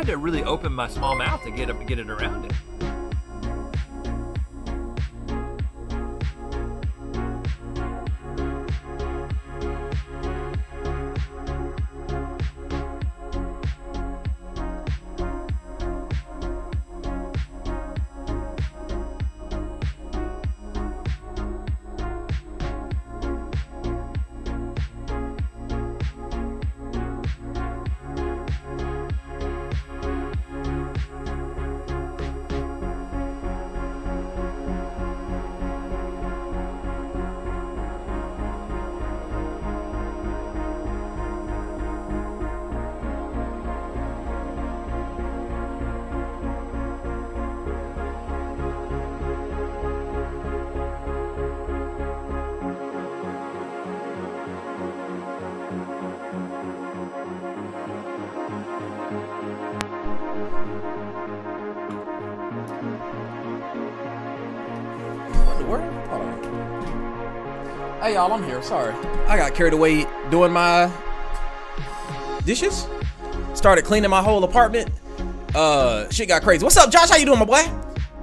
had to really open my small mouth to get it around it. Hey y'all, I'm here. Sorry, I got carried away doing my dishes. Started cleaning my whole apartment. Shit got crazy. What's up, Josh? How you doing, my boy?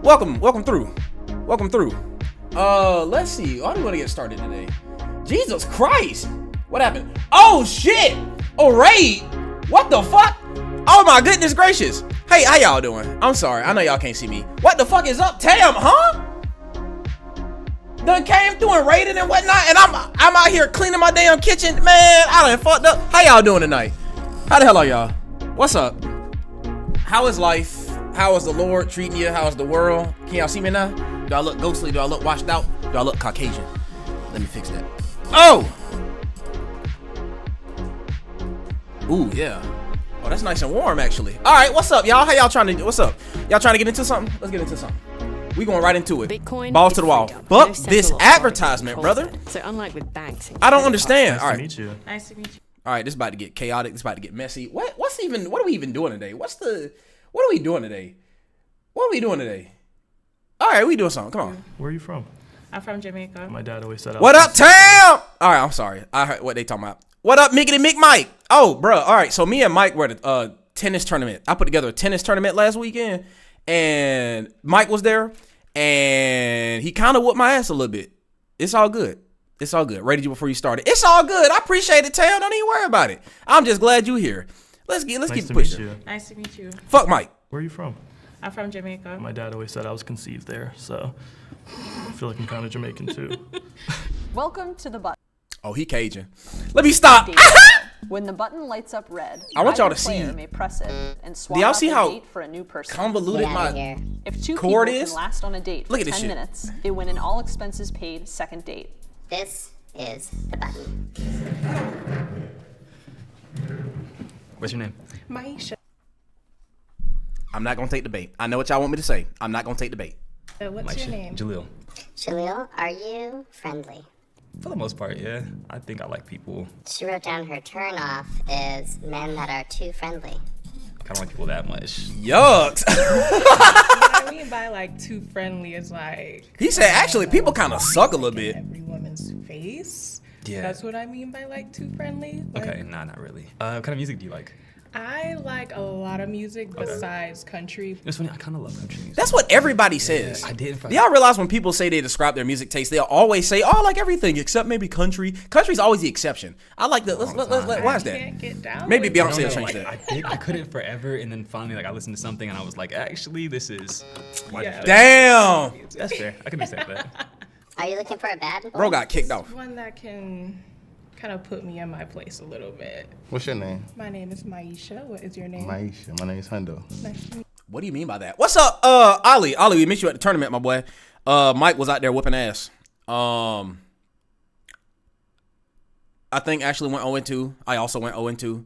Welcome through. Let's see. I don't want to get started today. Jesus Christ, what happened? Oh shit! Oh raid! What the fuck? Oh my goodness gracious! Hey, how y'all doing? I'm sorry. I know y'all can't see me. What the fuck is up, Tam? Huh? Done came through and raided and whatnot, and I'm out here cleaning my damn kitchen. Man, I done fucked up. How y'all doing tonight? How the hell are y'all? What's up? How is life? How is the Lord treating you? How is the world? Can y'all see me now? Do I look ghostly? Do I look washed out? Do I look Caucasian? Let me fix that. Oh! Ooh, yeah. Oh, that's nice and warm, actually. All right, what's up, y'all? How y'all trying to, what's up? Y'all trying to get into something? Let's get into something. We going right into it. Bitcoin balls to the wall. Fuck this advertisement, brother. So unlike with banks, I don't understand. All right. Nice to meet you. Nice to meet you. All right, this is about to get chaotic. This is about to get messy. What are we even doing today? What are we doing today? What are we doing today? All right, we doing something. Come on. Where are you from? I'm from Jamaica. My dad always said. What up, Tam? All right, I'm sorry. I heard what they talking about. What up, Mickey and Mick Mike? Oh, bro. All right, so me and Mike were at a tennis tournament. I put together a tennis tournament last weekend, and Mike was there. And he kind of whooped my ass a little bit. It's all good. It's all good. Rated you before you started. It's all good. I appreciate it, Tam. Don't even worry about it. I'm just glad you're here. Let's keep pushing. Nice to meet you. Fuck Mike. Where are you from? I'm from Jamaica. My dad always said I was conceived there, so I feel like I'm kind of Jamaican too. Welcome to the button. Oh, he Cajun. Let me stop. When the button lights up red, I want y'all to player see. may press it and swap Do y'all out see the how date for a new person. convoluted my If two cord people is? can last on a date for Look at this 10 shit. minutes, they win an all expenses paid second date. This is the button. What's your name? Maisha. I'm not gonna take the bait. I know what y'all want me to say. I'm not gonna take the bait. What's your name? Jaleel. Jaleel, are you friendly? For the most part, yeah. I think I like people. She wrote down her turn off is men that are too friendly. I don't like people that much. Yucks. What I mean by like too friendly is like. He said actually people kind of suck a little bit. Every woman's face. Yeah. That's what I mean by like too friendly. Like, Okay, nah, not really. What kind of music do you like? I like a lot of music besides country. It's funny, I kind of love country music. That's what everybody says. I did. Do y'all realize when people say they describe their music taste, they'll always say, "Oh, I like everything except maybe country." Country's always the exception. I like the. Why is that? Can't get down Maybe with it. Beyonce will change that. I couldn't forever, and then finally, like, I listened to something, and I was like, actually, this is. Yeah. Damn. That's fair. I can understand that. Are you looking for a bad boy? Bro got kicked off. One that can kind of put me in my place a little bit. What's your name? My name is Maisha. What is your name? Maisha. My name is Hundo. Nice to meet What do you mean by that? What's up, Ali? Ali, we missed you at the tournament, my boy. Mike was out there whooping ass. I think Ashley went 0-2. I also went 0-2.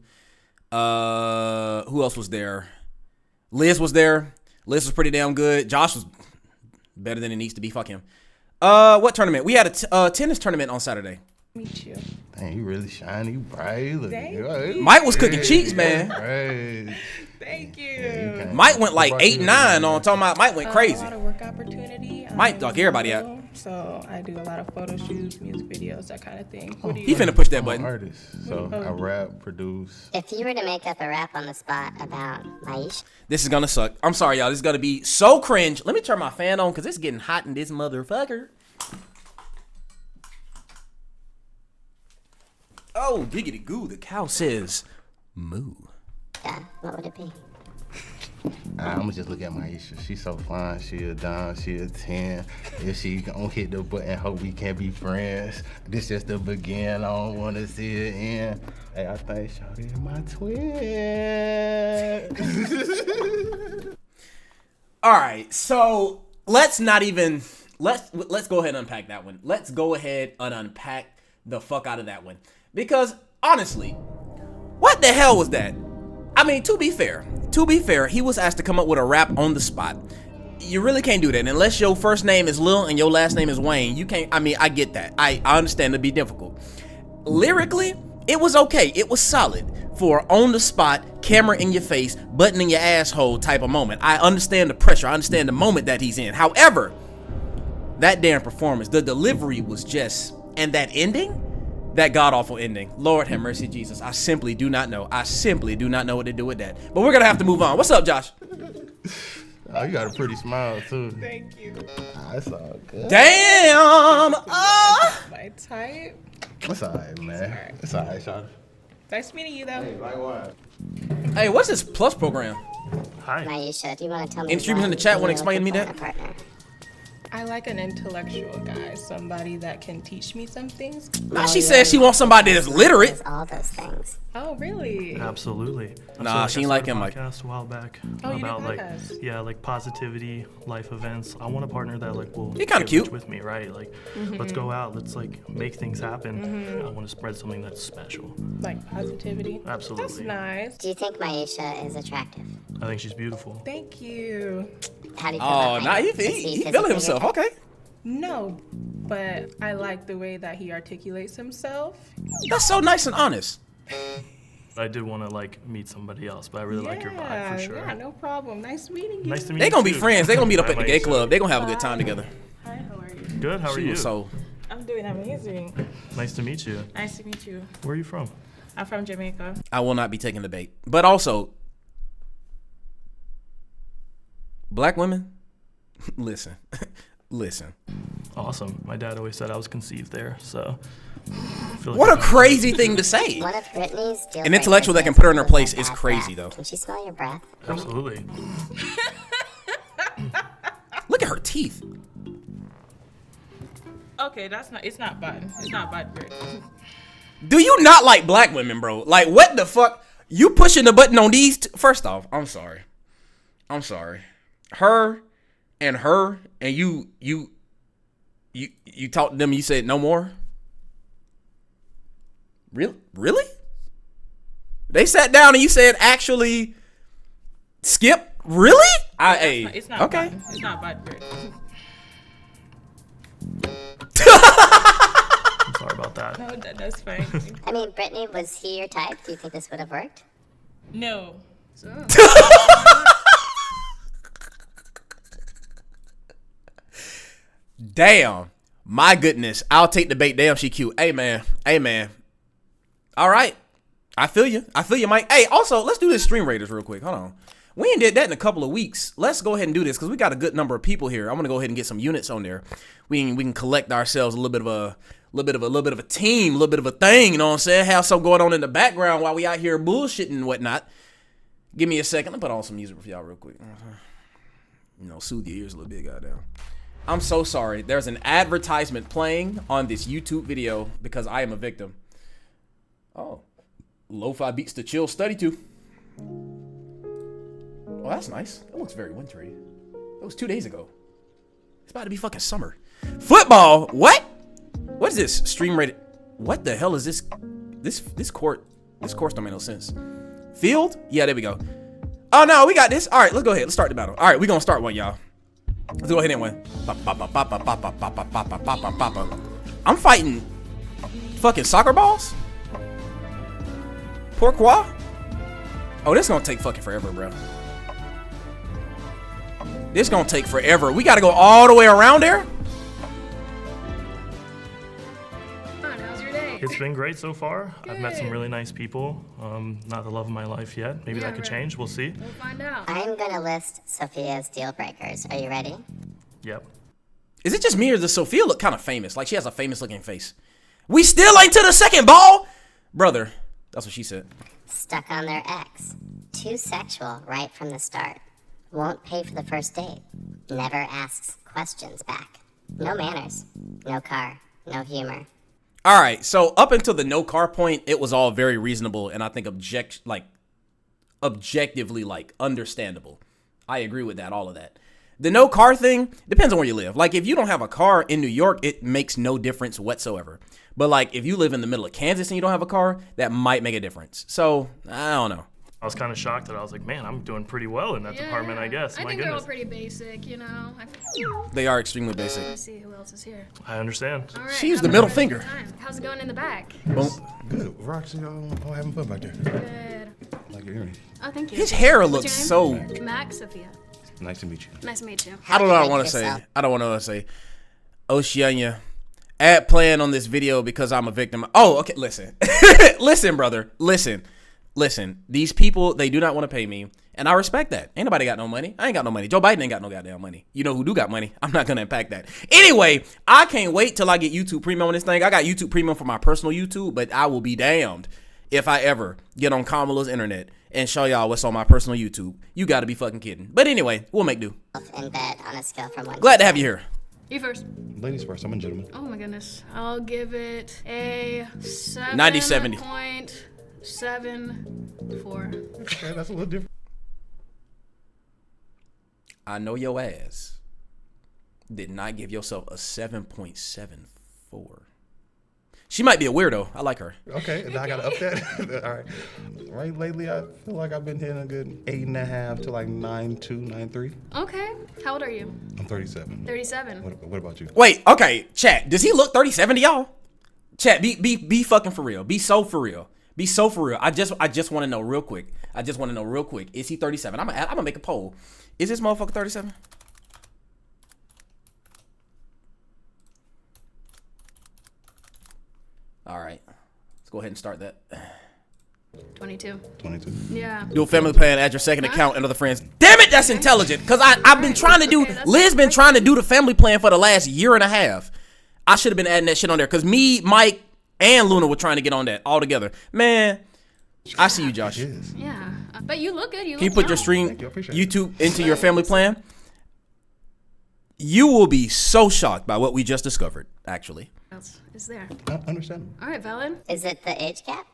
Who else was there? Liz was there. Liz was pretty damn good. Josh was better than it needs to be. Fuck him. What tournament? We had a tennis tournament on Saturday. meet you. Dang, you really shiny, you bright. Look, Thank Mike was cooking cheeks, man. Right. Thank you. Yeah, Mike went like 8-9 on talking about Mike went A crazy. lot of work opportunity. Mike dog everybody out. So I do a lot of photo shoots, music videos, that kind of thing. What do He you? finna push that I'm an button. artist, so I rap, produce. If you were to make up a rap on the spot about Maisha, This is gonna suck. I'm sorry, y'all. This is gonna be so cringe. Let me turn my fan on because it's getting hot in this motherfucker. Oh, giggity goo. The cow says moo. what would it be? I'ma just look at Maisha. She's so fine. She a dime. She a 10. If she gon' hit the button, hope we can be friends. This just the begin. I don't wanna see it end. Hey, I think Shawty is my twin. All right, so let's go ahead and unpack that one. Let's go ahead and unpack the fuck out of that one. Because honestly, what the hell was that? I mean, to be fair, he was asked to come up with a rap on the spot. You really can't do that unless your first name is Lil and your last name is Wayne. You can't. I mean, I get that. I understand it'd be difficult. Lyrically, it was okay. It was solid for on the spot, camera in your face, button in your asshole type of moment. I understand the pressure. I understand the moment that he's in. However, that damn performance, the delivery was just, and that ending, that god-awful ending. Lord have mercy, Jesus. I simply do not know. I simply do not know what to do with that. But we're going to have to move on. What's up, Josh? Oh, you got a pretty smile, too. Thank you. That's all good. Damn! My type. That's all right, man. It's all right, Shawty. Nice meeting you, though. Likewise. Hey, what's this Plus program? Hi. Maisha, do you want to tell me? Any streamers in the chat wanna explain to me that? Partner? I like an intellectual guy, somebody that can teach me some things. Nah, she says she wants somebody that's literate. Does all those things. Oh, really? Absolutely. Nah, she ain't like him, like- Podcast a while back Oh, you do about podcasts? like positivity, life events. I want a partner that like will He kinda get cute. rich with me, right? Like, let's go out. Let's like make things happen. I want to spread something that's special. Like positivity? Absolutely. That's nice. Do you think Maisha is attractive? I think she's beautiful. Thank you. How do you feel Oh, about nah, Maisha? he Is he feeling physically himself. attractive? Okay. No, but I like the way that he articulates himself. That's so nice and honest. I did want to like meet somebody else, but I really like your vibe for sure. Yeah, no problem. Nice meeting you. Nice to meet They you. gonna be too. friends. They gonna meet up Hi, at the gay Maisha. club. They gonna have a good time together. Hi, how are you? Good. How are She you? was so. I'm doing amazing. Nice to meet you. Nice to meet you. Where are you from? I'm from Jamaica. I will not be taking the bait. But also, black women, listen. Awesome. My dad always said I was conceived there, so. I feel like What a I'm- crazy thing to say. One of Brittany's deal An intellectual that can breakers put her in her is place bad is crazy, breath. though. Can she smell your breath? Absolutely. Look at her teeth. Okay, it's not bad. It's not bad, Brit. Do you not like black women, bro? Like, what the fuck? You pushing the button on these? First off, I'm sorry. Her and you talked to them and you said no more? Really? They sat down and you said actually skip? Really? It's not okay. bad. It's not bad, Brit. I'm sorry about that. No, that's fine. I mean, Brittany, was he your type? Do you think this would have worked? No. Damn. My goodness. I'll take the bait. Damn, she cute. Hey, man. All right. I feel you, Mike. Hey, also, let's do this Stream Raiders real quick. Hold on. We ain't did that in a couple of weeks. Let's go ahead and do this because we got a good number of people here. I'm gonna go ahead and get some units on there. We can collect ourselves a little bit of a team, a little bit of a thing. You know what I'm saying? Have something going on in the background while we out here bullshitting and whatnot. Give me a second. Let me put on some music for y'all real quick. You know, soothe your ears a little bit, goddamn. I'm so sorry. There's an advertisement playing on this YouTube video because I am a victim. Oh, lo-fi beats to chill study to. Oh, that's nice. That looks very wintry. That was 2 days ago. It's about to be fucking summer. Football? What? What is this? Stream rated? What the hell is this? This court? This course don't make no sense. Field? Yeah, there we go. Oh no, we got this. All right, let's go ahead. Let's start the battle. All right, we gonna start one, y'all. Let's go ahead and win. I'm fighting fucking soccer balls? Pourquoi? Oh, this gonna take fucking forever, bro. This gonna take forever. We gotta go all the way around there? great. It's been great so far. I've met some Good. really nice people. Not the love of my life yet. Maybe Yeah, that could right. change. We'll see. We'll find out. I'm gonna list Sophia's deal breakers. Are you ready? Yep. Is it just me or does Sophia look kind of famous? Like she has a famous looking face. We still ain't to the second ball, brother. That's what she said. Stuck on their ex. Too sexual right from the start. Won't pay for the first date. Never asks questions back. No manners. No car. No humor. All right, so up until the no car point, it was all very reasonable and I think objectively like understandable. I agree with that, all of that. The no car thing depends on where you live. Like if you don't have a car in New York, it makes no difference whatsoever. But like if you live in the middle of Kansas and you don't have a car, that might make a difference. So I don't know. I was kind of shocked that I was like, man, I'm doing pretty well in that department, I guess. I My think they're all goodness. pretty basic, you know. They are extremely basic. Let's see who else is here. I understand. All right, She used how the middle about finger. time? How's it going in the back? Boom. Good. Roxy, all having fun back there. Good. Like your earrings. Oh, thank you. His hair What's looks your so. name? Max, Sophia. Nice to meet you. Nice to meet you. I don't know what I Rank want to say. yourself. I don't want to say. Oceania, add plan on this video because I'm a victim. Oh, okay. Listen. Listen, brother. Listen. These people, they do not want to pay me. And I respect that. Ain't nobody got no money. I ain't got no money. Joe Biden ain't got no goddamn money. You know who do got money? I'm not going to impact that. Anyway, I can't wait till I get YouTube Premium on this thing. I got YouTube Premium for my personal YouTube, but I will be damned if I ever get on Kamala's internet and show y'all what's on my personal YouTube. You got to be fucking kidding. But anyway, we'll make do. In bed on a scale from 1 Glad to have you here. You first. Ladies first, I'm a gentleman. Oh my goodness. I'll give it a 90-70. 7.74. Okay, that's a little different. I know your ass did not give yourself a 7.74. She might be a weirdo. I like her. Okay, and I gotta up that. All right. Right lately, I feel like I've been hitting a good 8.5 to like 9.2, 9.3. Okay. How old are you? I'm 37. 37. What about you? Wait, okay, chat. Does he look 37 to y'all? Chat, be fucking for real. Be so for real. Be so for real. I just want to know real quick. Is he 37? I'm gonna make a poll. Is this motherfucker 37? All right. Let's go ahead and start that. 22. 22. Yeah. Do a family plan, add your second account and other friends. Damn it, that's intelligent. Because I've been trying to do, Okay, that's Liz been right. trying to do the family plan for the last year and a half. I should have been adding that shit on there. Because me, Mike, and Luna were trying to get on that all together. Man, I see you, Josh. Can Yes. Yeah. But you look good. You you look put your young. stream, Thank you, I appreciate it. YouTube into your family plan? You will be so shocked by what we just discovered, actually. What else is there? I understand. All right, Valen. Is it the age gap?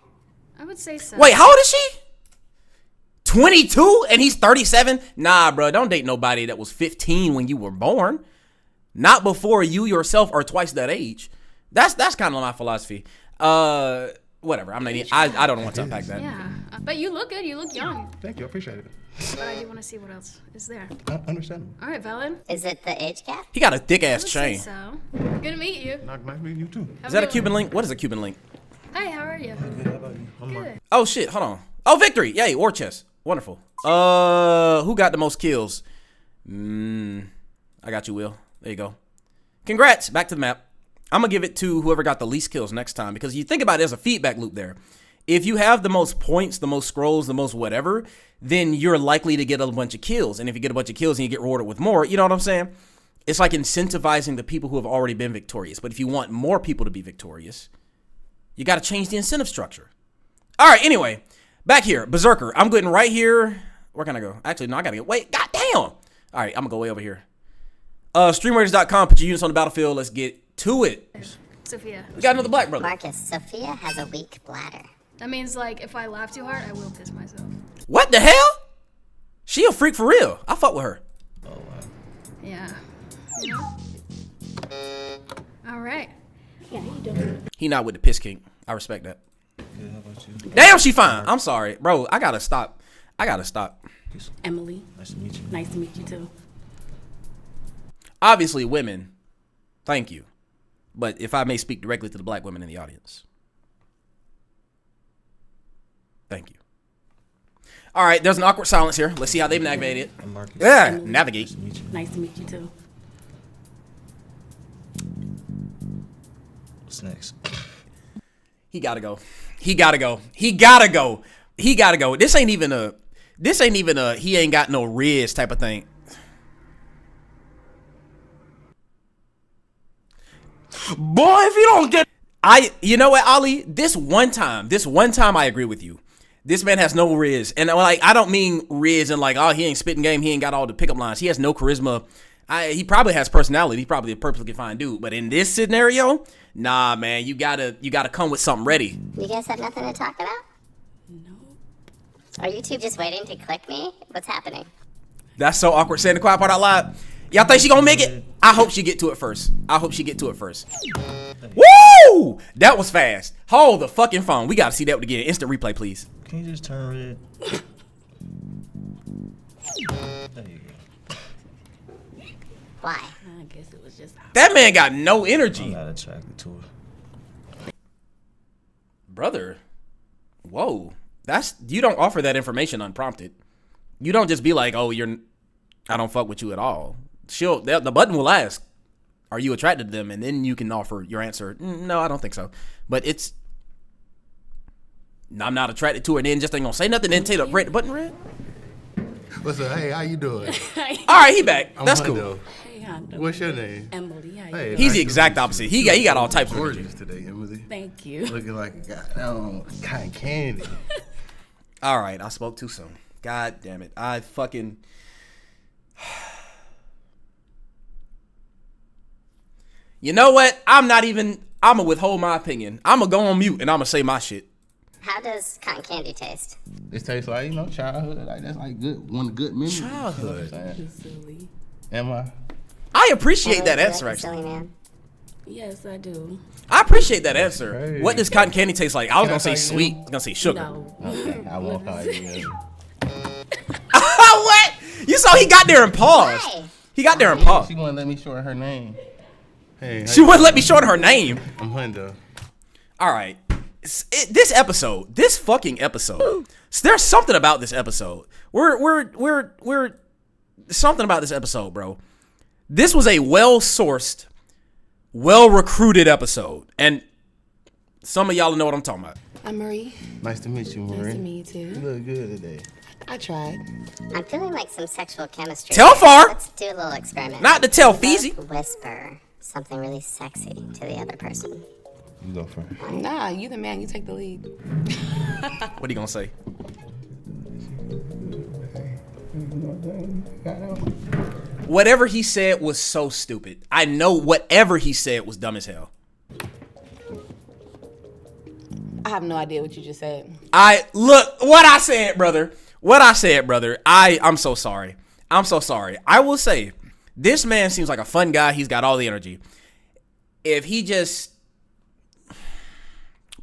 I would say so. Wait, how old is she? 22 and he's 37? Nah, bro, don't date nobody that was 15 when you were born. Not before you yourself are twice that age. That's kind of my philosophy. Whatever. I'm not. I don't want to unpack that. Yeah. But you look good. You look young. Thank you, I appreciate it. But I do want to see what else is there. I understand. All right, Valen. Is it the age gap? He got a thick I ass would say chain. so. Good to meet you. Nice meeting you too. Is that a Cuban link? What is a Cuban link? Hi, how are you? Good. Oh shit, hold on. Oh, victory. Yay, war chest. Wonderful. Who got the most kills? I got you, Will. There you go. Congrats. Back to the map. I'm gonna give it to whoever got the least kills next time because you think about it, there's a feedback loop there. If you have the most points, the most scrolls, the most whatever, then you're likely to get a bunch of kills. And if you get a bunch of kills and you get rewarded with more, you know what I'm saying? It's like incentivizing the people who have already been victorious. But if you want more people to be victorious, you got to change the incentive structure. All right, anyway, back here, Berserker. I'm getting right here. Where can I go? Actually, no, I got to get, wait, goddamn. All right, I'm going to go way over here. Streamraiders.com, put your units on the battlefield. Let's get to it. Sophia. We got another black brother. Marcus, Sophia has a weak bladder. That means, like, if I laugh too hard, I will piss myself. What the hell? She a freak for real. I fuck with her. Yeah. You know? All right. He not with the piss king. I respect that. Damn, she fine. I'm sorry, bro. I gotta stop. Emily. Nice to meet you. Nice to meet you too. Obviously, women, thank you. But if I may speak directly to the black women in the audience, thank you. All right, there's an awkward silence here. Let's see how they've navigated it. I'm Marcus. Yeah, navigate. Nice to meet you. Nice to meet you too. What's next? He gotta go. He gotta go. He gotta go. He gotta go. This ain't even a he ain't got no Riz type of thing. Boy, if you don't get You know what, Ali? This one time I agree with you. This man has no Riz. And like, I don't mean Riz and like, oh, he ain't spitting game, he ain't got all the pickup lines. He has no charisma. He probably has personality. He's probably a perfectly fine dude. But in this scenario, nah, man, you gotta come with something ready. You guys have nothing to talk about? No. Are you two just waiting to click me? What's happening? That's so awkward saying the quiet part out loud. Y'all think she gonna make it? I hope she get to it first. Woo! That was fast. Hold the fucking phone. We gotta see that again. Instant replay, please. Can you just turn red? There you go. Why? I guess it was just. That man got no energy. I'm not attracted to her. Brother. Whoa. You don't offer that information unprompted. You don't just be like, oh, I don't fuck with you at all. The button will ask, are you attracted to them? And then you can offer your answer. No, I don't think so. But I'm not attracted to her, and then just ain't gonna say nothing, then take the button red. What's up? Hey, how you doing? All right, he back. That's Hundo. cool. Hey, I know. What's your name? Emily. How you Hey, doing? He's nice the to exact meet you. opposite. He got all types of energy. Gorgeous today, Emily. Thank you. Looking like a goddamn cotton candy. All right, I spoke too soon. God damn it. I fucking... You know what? I'm gonna withhold my opinion. I'm gonna go on mute and I'm gonna say my shit. How does cotton candy taste? It tastes like, childhood. Like, that's like one good memory. Childhood. You know what I'm saying? Silly. Am I? I appreciate Emily, that do you answer, like a actually. silly man? Yes, I do. I appreciate that answer. Hey. What does cotton candy taste like? I was Can I gonna say call you sweet. Em? I was gonna say sugar. No. Okay, I won't call you. What? You saw he got there and paused. Why? He got there and paused. She wouldn't let me short her name. Hey, She wouldn't let me short her name. I'm Hundo. All right. This fucking episode. There's something about this episode. We're something about this episode, bro. This was a well-sourced, well-recruited episode. And some of y'all know what I'm talking about. I'm Marie. Nice to meet you, Marie. Nice to meet you You too. look good today. I tried. I'm feeling like some sexual chemistry. Telfar! Let's do a little experiment. Not to tell Feezy. Both whisper something really sexy to the other person. You go first. Nah, you the man. You take the lead. What are you gonna say? Whatever he said was so stupid. I know whatever he said was dumb as hell. I have no idea what you just said. What I said, brother. I'm so sorry. I will say, this man seems like a fun guy. He's got all the energy. If he just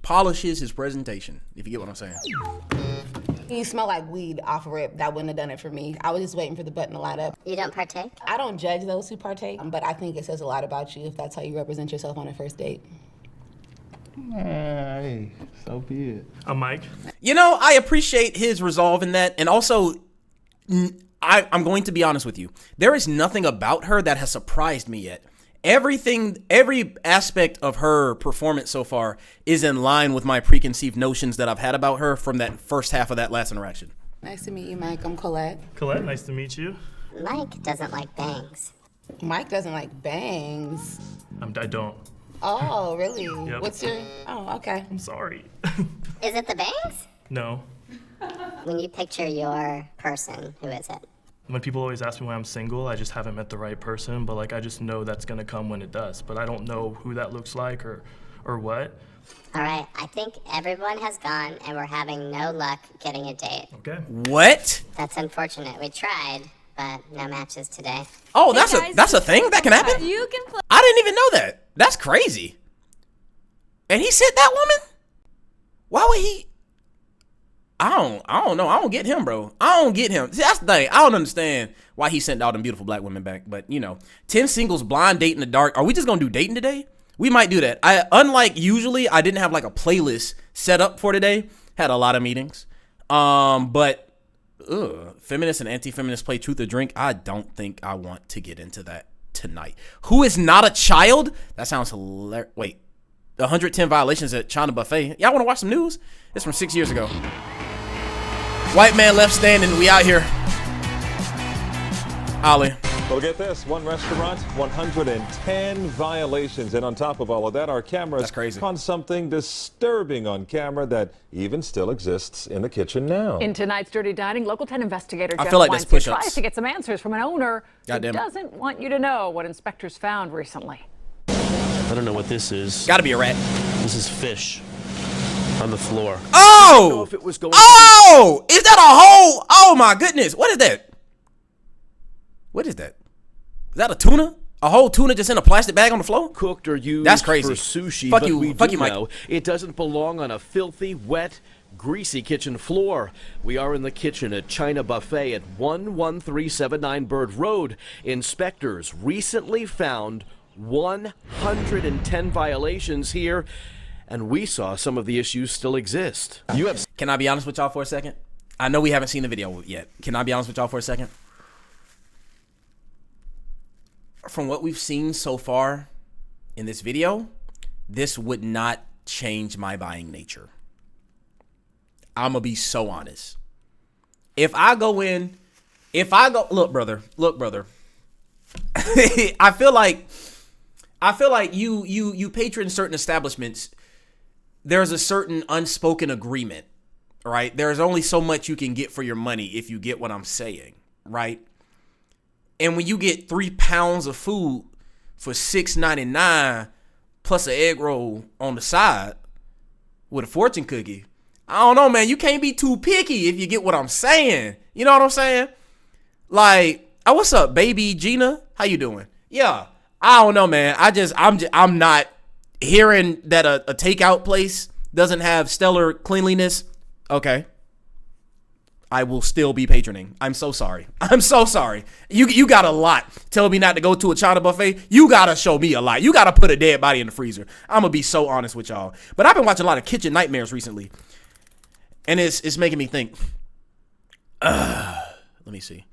polishes his presentation, if you get what I'm saying. You smell like weed off rip. That wouldn't have done it for me. I was just waiting for the button to light up. You don't partake? I don't judge those who partake, but I think it says a lot about you if that's how you represent yourself on a first date. Hey, so be it. I'm Mike. You know, I appreciate his resolve in that. And also, I'm going to be honest with you. There is nothing about her that has surprised me yet. Every aspect of her performance so far is in line with my preconceived notions that I've had about her from that first half of that last interaction. Nice to meet you, Mike. I'm Colette. Colette, nice to meet you. Mike doesn't like bangs. Mike doesn't like bangs. I don't. Oh, really? Yep. What's your... Oh, okay. I'm sorry. Is it the bangs? No. When you picture your person, who is it? When people always ask me why I'm single, I just haven't met the right person, but like I just know that's gonna come when it does. But I don't know who that looks like or what. All right, I think everyone has gone and we're having no luck getting a date. Okay. What? That's unfortunate. We tried, but no matches today. Oh, that's a thing that can happen? You can play. I didn't even know that. That's crazy. And he sent that woman? Why would he? I don't know. I don't get him, bro. I don't get him. See, that's the thing. I don't understand why he sent all them beautiful black women back. But, 10 singles, blind date in the dark. Are we just going to do dating today? We might do that. Unlike usually, I didn't have like a playlist set up for today. Had a lot of meetings. But feminists and anti-feminists play truth or drink. I don't think I want to get into that tonight. Who is not a child? That sounds hilarious. Wait. The 110 violations at China Buffet. Y'all want to watch some news? It's from 6 years ago. White man left standing. We out here. Ollie. Well, get this. One restaurant, 110 violations. And on top of all of that, our cameras caught something disturbing on camera that even still exists in the kitchen now. In tonight's Dirty Dining, Local 10 investigator I Jeff feel like that's Weinstein push-ups. tries to get some answers from an owner who Goddamn it. doesn't want you to know what inspectors found recently. I don't know what this is. Gotta be a rat. This is fish on the floor. Oh! Is that a whole? Oh my goodness. What is that? What is that? Is that a tuna? A whole tuna just in a plastic bag on the floor? Cooked or used That's crazy. for sushi, Fuck but you, we fuck do you, Mike. know it doesn't belong on a filthy, wet, greasy kitchen floor. We are in the kitchen at China Buffet at 11379 Bird Road. Inspectors recently found 110 violations here, and we saw some of the issues still exist. Can I be honest with y'all for a second? I know we haven't seen the video yet. Can I be honest with y'all for a second? From what we've seen so far in this video, this would not change my buying nature. I'm gonna be so honest. If I go, look, brother. I feel like you patron certain establishments. There's a certain unspoken agreement, right? There's only so much you can get for your money, if you get what I'm saying, right? And when you get 3 pounds of food for $6.99 plus an egg roll on the side with a fortune cookie, I don't know, man. You can't be too picky if you get what I'm saying. You know what I'm saying? Like, oh, what's up, baby Gina? How you doing? Yeah, I don't know, man. I'm not hearing that a takeout place doesn't have stellar cleanliness. Okay. I will still be patroning. I'm so sorry. I'm so sorry. You got a lot. Tell me not to go to a China buffet. You got to show me a lot. You got to put a dead body in the freezer. I'm going to be so honest with y'all. But I've been watching a lot of Kitchen Nightmares recently. And it's making me think. Let me see.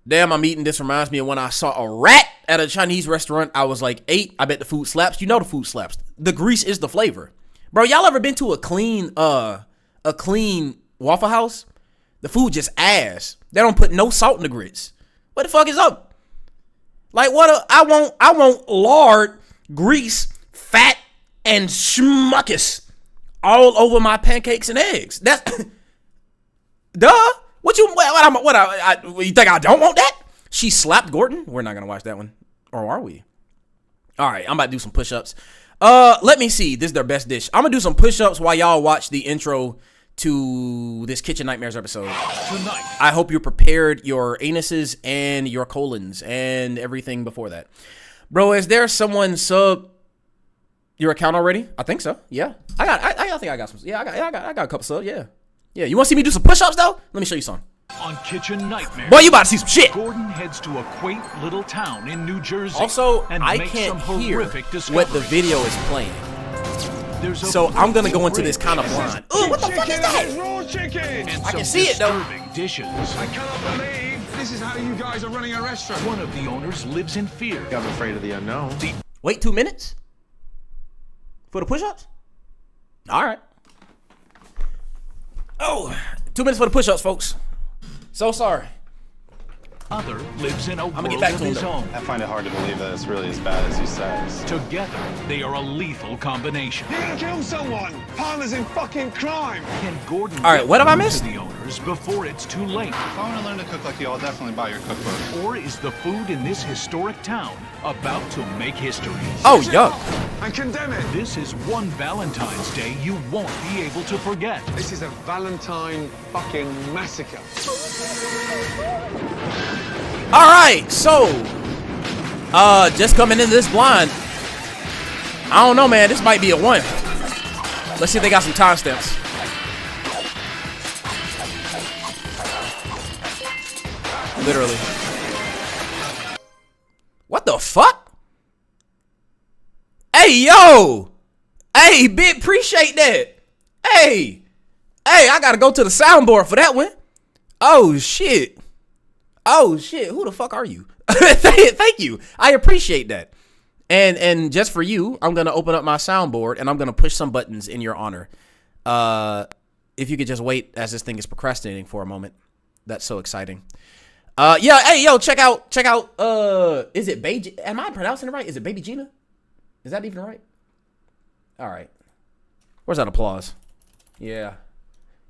Damn, I'm eating. This reminds me of when I saw a rat at a Chinese restaurant. I was like 8. I bet the food slaps. You know the food slaps. The grease is the flavor. Bro, y'all ever been to a clean Waffle House? The food just ass. They don't put no salt in the grits. What the fuck is up? Like I want lard, grease, fat, and schmuckus all over my pancakes and eggs. That's duh. You think I don't want that? She slapped Gordon. We're not gonna watch that one, or are we? All right, I'm about to do some push-ups. Let me see. This is their best dish. I'm gonna do some push-ups while y'all watch the intro to this Kitchen Nightmares episode. Tonight. I hope you prepared your anuses and your colons and everything before that. Bro, is there someone sub your account already? I think so. Yeah. I think I got some. Yeah, I got a couple subs. Yeah. Yeah. You want to see me do some push-ups though? Let me show you some. On Kitchen Nightmares. Boy, you about to see some shit. Gordon heads to a quaint little town in New Jersey. Also, and I makes can't some hear horrific what the video is playing. So I'm gonna go into this kind of blind. Ooh, what the fuck is that? Raw chicken. I can see it though. Dishes. I can't believe this is how you guys are running a restaurant. One of the owners lives in fear. I'm afraid of the unknown. Wait 2 minutes for the push-ups? All right. Oh, 2 minutes for the push-ups, folks. So sorry. Other lives in a world get back of to his him, though. own. I find it hard to believe that it's really as bad as he says. Together, they are a lethal combination. You're gonna kill someone! Partners in fucking crime! Can Gordon All right, what have I missed? to the owners before it's too late? If I want to learn to cook like you, I'll definitely buy your cookbook. Or is the food in this historic town about to make history? Oh, yuck. I condemn it! This is one Valentine's Day you won't be able to forget. This is a Valentine fucking massacre. All right, so just coming into this blind. I don't know, man. This might be a 1. Let's see if they got some timestamps. Literally. What the fuck? Hey, yo. Hey, big appreciate that. Hey, I gotta go to the soundboard for that one. Oh shit. Oh shit, who the fuck are you? Thank you. I appreciate that. And just for you, I'm gonna open up my soundboard and I'm gonna push some buttons in your honor. If you could just wait as this thing is procrastinating for a moment. That's so exciting. Yeah, hey, yo, check out, is it Baby, am I pronouncing it right? Is it Baby Gina? Is that even right? All right. Where's that applause? Yeah.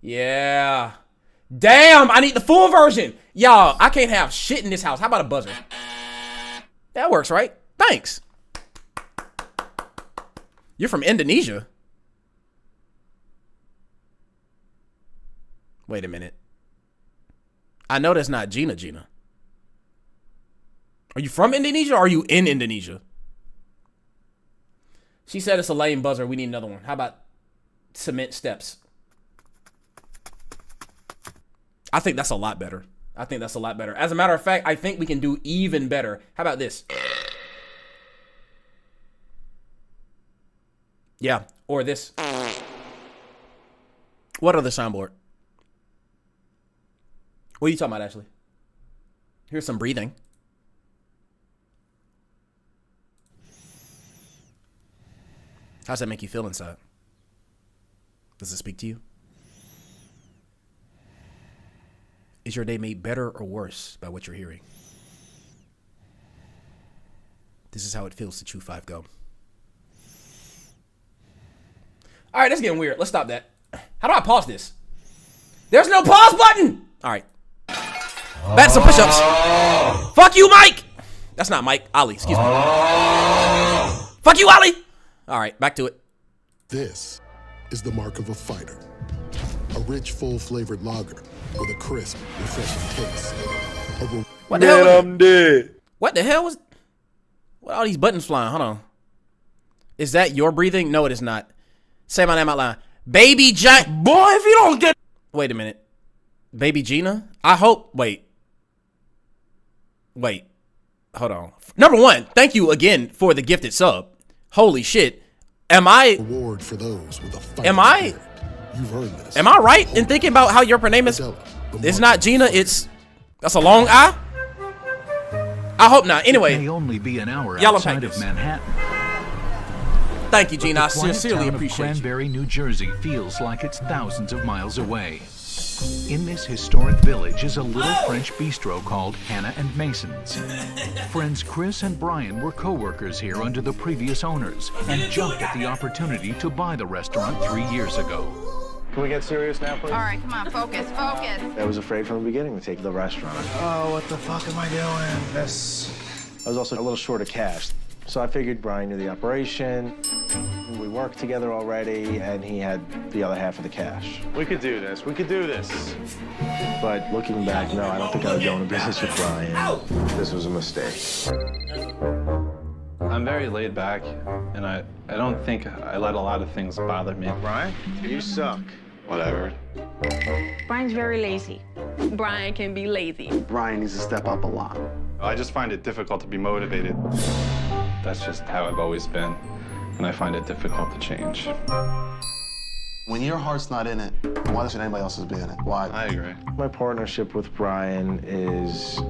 Yeah. Damn, I need the full version. Y'all, I can't have shit in this house. How about a buzzer? That works, right? Thanks. You're from Indonesia. Wait a minute. I know that's not Gina. Are you from Indonesia or are you in Indonesia? She said it's a lame buzzer. We need another one. How about cement steps? I think that's a lot better. As a matter of fact, I think we can do even better. How about this? Yeah, or this. What other soundboard? What are you talking about, Ashley? Here's some breathing. How's that make you feel inside? Does it speak to you? Is your day made better or worse by what you're hearing? This is how it feels to chew 5 gum. All right, that's getting weird. Let's stop that. How do I pause this? There's no pause button. All right. Back to some push-ups. Fuck you, Mike. That's not Mike. Ali, excuse me. Fuck you, Ali. All right, back to it. This is the mark of a fighter. A rich, full-flavored lager with a crisp, refreshing taste. What the hell? I'm dead. What the hell was? What are all these buttons flying? Hold on. Is that your breathing? No, it is not. Say my name out loud. Baby Gina. Boy, if you don't get. Wait a minute. Baby Gina? I hope. Wait. Hold on. Number one, thank you again for the gifted sub. Holy shit. Reward for those with a You've earned this. Am I right in thinking about how your name is? It's not Gina, that's a long I? I hope not. Anyway, it may only be an hour y'all outside of Manhattan. Thank you, Gina. I The quiet sincerely town of appreciate you. Cranberry, New Jersey feels like it's thousands of miles away. In this historic village is a little French bistro called Hannah and Mason's. Friends Chris and Brian were co-workers here under the previous owners and jumped at the opportunity to buy the restaurant 3 years ago. Can we get serious now, please? All right, come on, focus. I was afraid from the beginning to take the restaurant. Oh, what the fuck am I doing? I was also a little short of cash. So I figured Brian knew the operation. We worked together already, and he had the other half of the cash. We could do this. But looking back, no, I don't think I would go into business with Brian. This was a mistake. I'm very laid back, and I don't think I let a lot of things bother me. Brian, you suck. Whatever. Brian's very lazy. Brian can be lazy. Brian needs to step up a lot. I just find it difficult to be motivated. That's just how I've always been, and I find it difficult to change. When your heart's not in it, why should anybody else's be in it? Why? I agree. My partnership with Brian is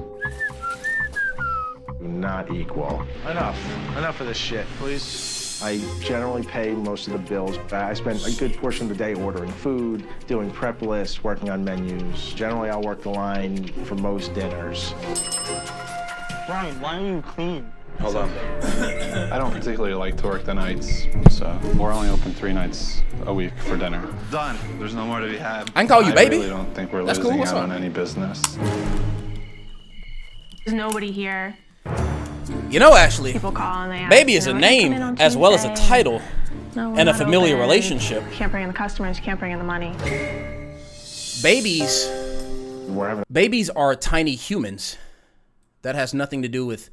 not equal. Enough of this shit, please. I generally pay most of the bills. I spend a good portion of the day ordering food, doing prep lists, working on menus. Generally, I'll work the line for most dinners. Brian, why are you clean? Hold on. I don't particularly like to work the nights, so we're only open 3 nights a week for dinner. Done. There's no more to be had. I can call you baby. I really don't think we're losing out on any business. There's nobody here. You know, Ashley, People call and they ask, baby is a you know, "Hey, come in name on as well as a Tuesday." title No, we're and a not familiar open. relationship. Can't bring in the customers, can't bring in the money. Babies are tiny humans. That has nothing to do with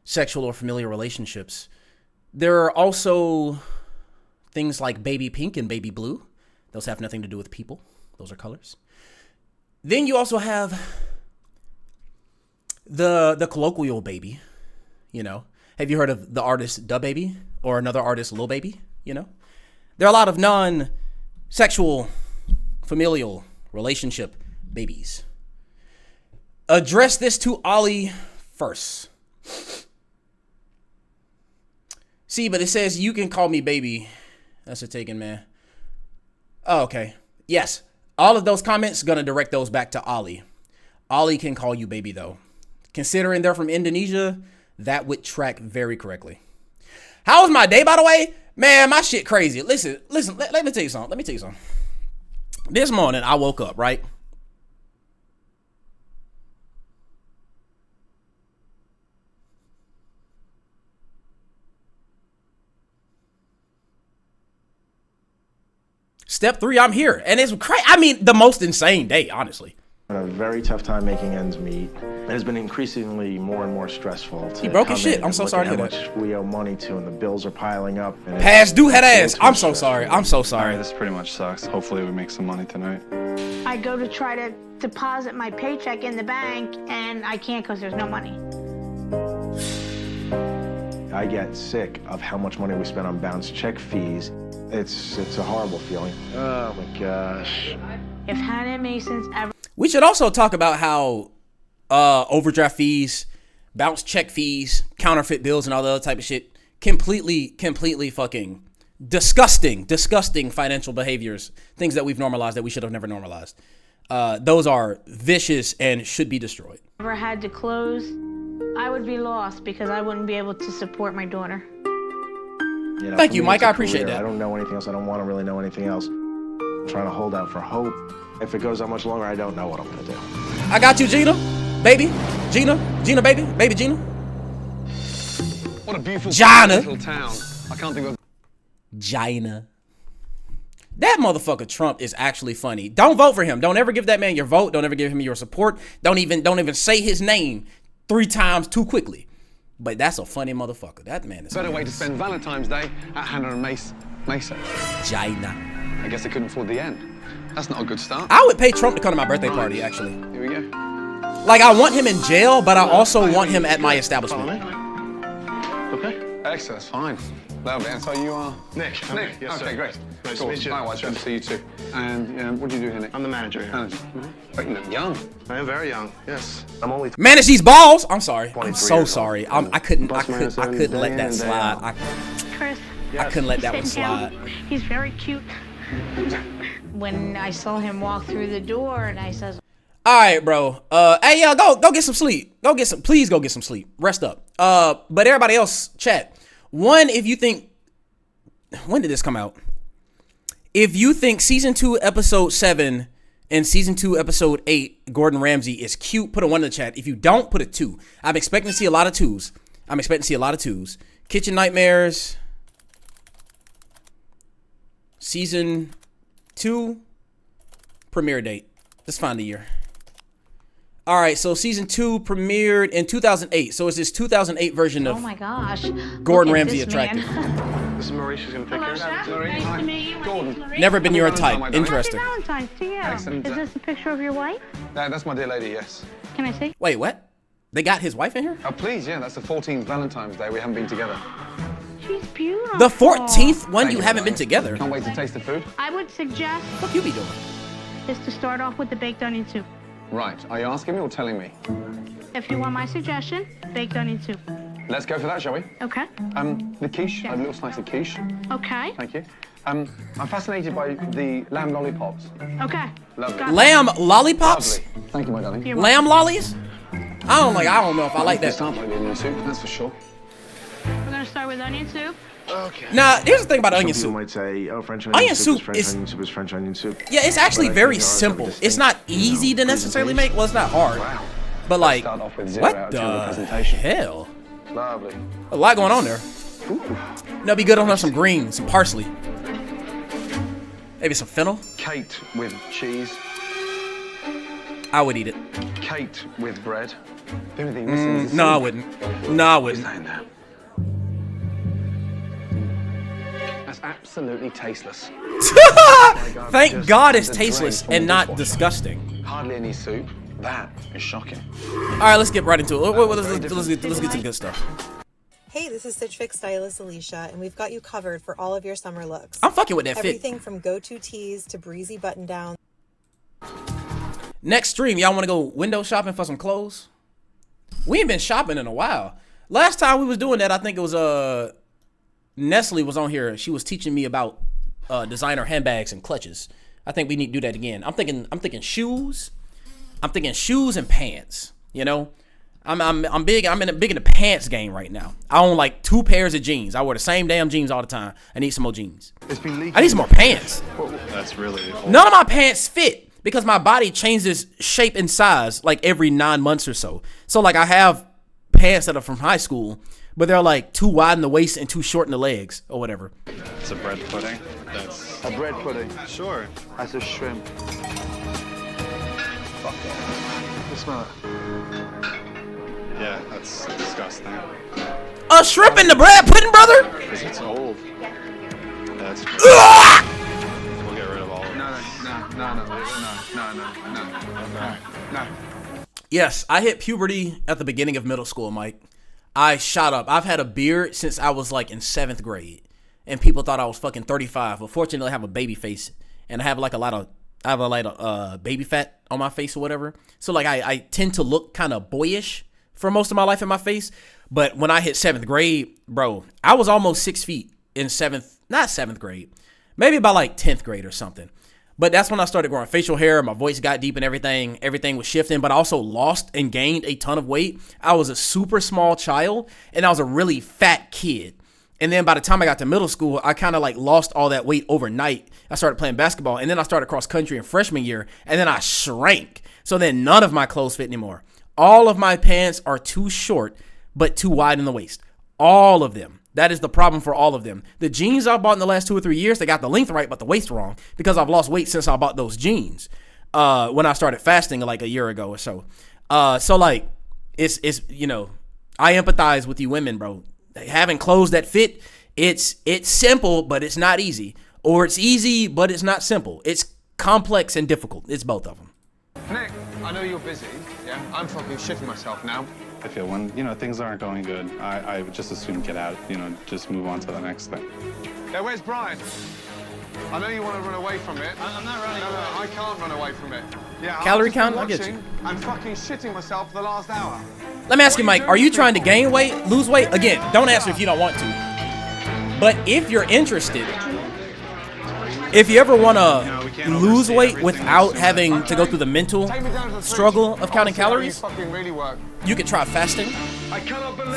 sexual or familiar relationships. There are also things like baby pink and baby blue. Those have nothing to do with people. Those are colors. Then you also have the colloquial baby. You know, have you heard of the artist Da Baby or another artist Lil Baby? You know, there are a lot of non-sexual, familial relationship babies. Address this to Ollie first. See, but it says you can call me baby. That's a taken, man. Oh, okay. Yes. All of those comments gonna direct those back to Ollie. Ollie can call you baby though. Considering they're from Indonesia, that would track very correctly. How was my day, by the way? Man, my shit crazy. Listen, let me tell you something. This morning I woke up, right? Step 3, I'm here. And it's crazy. I mean, the most insane day, honestly. I had a very tough time making ends meet. It has been increasingly more and more stressful. He broke his shit. I'm so sorry to hear that. How much we owe money to, and the bills are piling up. And Past due head ass. I'm so sorry. I'm so sorry. This pretty much sucks. Hopefully we make some money tonight. I go to try to deposit my paycheck in the bank, and I can't because there's no money. I get sick of how much money we spend on bounce check fees. It's a horrible feeling. Oh my gosh. If Hannah Mason's ever... We should also talk about how overdraft fees, bounce check fees, counterfeit bills, and all the other type of shit, completely fucking disgusting financial behaviors, things that we've normalized that we should have never normalized. Those are vicious and should be destroyed. Ever had to close, I would be lost because I wouldn't be able to support my daughter. You know, thank you, Mike. I appreciate that. I don't know anything else. I don't want to really know anything else. I'm trying to hold out for hope. If it goes that much longer, I don't know what I'm going to do. I got you, Gina. Baby. Gina, baby. Baby Gina. What a beautiful little town. I can't think of... Gina. That motherfucker Trump is actually funny. Don't vote for him. Don't ever give that man your vote. Don't ever give him your support. Don't even say his name 3 times too quickly. But that's a funny motherfucker. That man is Better way to spend Valentine's Day at Hannah and Mason. Gina. I guess they couldn't afford the end. That's not a good start. I would pay Trump to come to my birthday party, actually. Here we go. Like, I want him in jail, but I also want him at my establishment. Okay. Excellent, that's fine. Lovely. And so you are... Nick. Yes, okay, sir. great. Nice cool. to meet you. Likewise, good to see you too. And what do you do here, Nick? I'm the manager here. Manager. But you look young. I am very young, yes. I'm only... Manage these balls! I'm sorry. I'm 23 so years sorry. old. I couldn't let that slide. Chris. I couldn't let that one slide. He's very cute. When I saw him walk through the door, and I says, all right, bro. Hey, yo, go get some sleep. Please go get some sleep. Rest up. But everybody else, chat. One, if you think, when did this come out? If you think season 2, episode 7 and season 2, episode 8, Gordon Ramsay is cute, put a 1 in the chat. If you don't, put a 2. I'm expecting to see a lot of 2s. Kitchen Nightmares. Season 2 premiere date. Let's find the year. All right, so season 2 premiered in 2008. So it's this 2008 version of oh my gosh, Gordon Ramsay Attractive. This is Maurice who's going to take care of Chef. Maurice, Nice to meet you. Gordon. Never been your type. Happy Interesting. Valentine's to you. Excellent. Is this a picture of your wife? That's my dear lady, yes. Can I see? Wait, what? They got his wife in here? Oh, please, yeah, that's the 14th Valentine's Day. We haven't been together. She's beautiful. The 14th one Thank you haven't been together. Can't wait to taste the food. I would suggest What you be doing? is to start off with the baked onion soup. Right, are you asking me or telling me? If you want my suggestion, baked onion soup. Let's go for that, shall we? Okay. The quiche, Yes. a little slice of quiche. Okay. Thank you. I'm fascinated by the lamb lollipops. Okay. Lovely. Got it. Lamb lollipops? Lovely. Thank you, my darling. You're Lamb lollies? I don't know if I like that. Start by the onion soup, that's for sure. We're gonna start with onion soup. Okay. Now, here's the thing about onion Some soup. people might say, oh, French Onion onion soup soup is is- French onion soup is French onion soup. Yeah, it's actually But I very think there are some simple. distinct, It's not easy to you know, necessarily make. Well, it's not hard. Wow. But like, Start off with 0 what out of 10 the presentation. hell? Lovely. A lot going on there. No, be good on some green, some parsley. Maybe some fennel. Caked with cheese. I would eat it. Caked with bread. The only thing missing is the No, I soup. wouldn't. No, I Is wouldn't. that in there? That's absolutely tasteless. Thank God it's the tasteless dregs from and the not dishwasher. disgusting. Hardly any soup. That is shocking. All right, let's get right into it. Let's get to the good stuff. Hey, this is Stitch Fix stylist Alicia, and we've got you covered for all of your summer looks. I'm fucking with that fit. Everything from go-to tees to breezy button-down. Next stream, y'all want to go window shopping for some clothes? We ain't been shopping in a while. Last time we was doing that, I think it was Nestle was on here. She was teaching me about designer handbags and clutches. I think we need to do that again. I'm thinking shoes. I'm thinking shoes and pants. You know, I'm big in the pants game right now. I own like 2 pairs of jeans. I wear the same damn jeans all the time. I need some more jeans. I need some more pants. That's really old. None of my pants fit because my body changes shape and size like every 9 months or so. So like I have pants that are from high school, but they're like too wide in the waist and too short in the legs or whatever. It's a bread pudding. That's A bread pudding. sure. That's a shrimp. Fuck off. You smell it? Yeah, that's disgusting. A shrimp in the bread pudding, brother? Because it's old. That's. We'll get rid of all of it. No. Yes, I hit puberty at the beginning of middle school, Mike. I shot up. I've had a beard since I was like in 7th grade. And people thought I was fucking 35. But fortunately, I have a baby face. And I have like a lot of baby fat on my face or whatever. So like I tend to look kind of boyish for most of my life in my face. But when I hit 7th grade, bro, I was almost 6 feet in not 7th grade. Maybe by like 10th grade or something. But that's when I started growing facial hair. My voice got deep and everything. Everything was shifting. But I also lost and gained a ton of weight. I was a super small child. And I was a really fat kid. And then by the time I got to middle school, I kind of like lost all that weight overnight. I started playing basketball. And then I started cross country in freshman year. And then I shrank. So then none of my clothes fit anymore. All of my pants are too short, but too wide in the waist. All of them. That is the problem for all of them. The jeans I bought in the last 2 or 3 years, they got the length right, but the waist wrong because I've lost weight since I bought those jeans when I started fasting like a year ago or so. So like, it's you know, I empathize with you women, bro. Having clothes that fit, it's simple, but it's not easy. Or it's easy, but it's not simple. It's complex and difficult. It's both of them. Nick, I know you're busy. Yeah, I'm fucking shitting myself now. I feel when, things aren't going good, I would just as soon get out, just move on to the next thing. Yeah, where's Brian? I know you want to run away from it. I'm not running away. No, I can't run away from it. Yeah, Calorie count? I get you. I'm fucking shitting myself for the last hour. Let me ask you, Mike, are you trying to gain weight, lose weight? Again, don't answer if you don't want to. But if you're interested, if you ever want to lose weight without having to go through the mental struggle of counting calories, you could try fasting.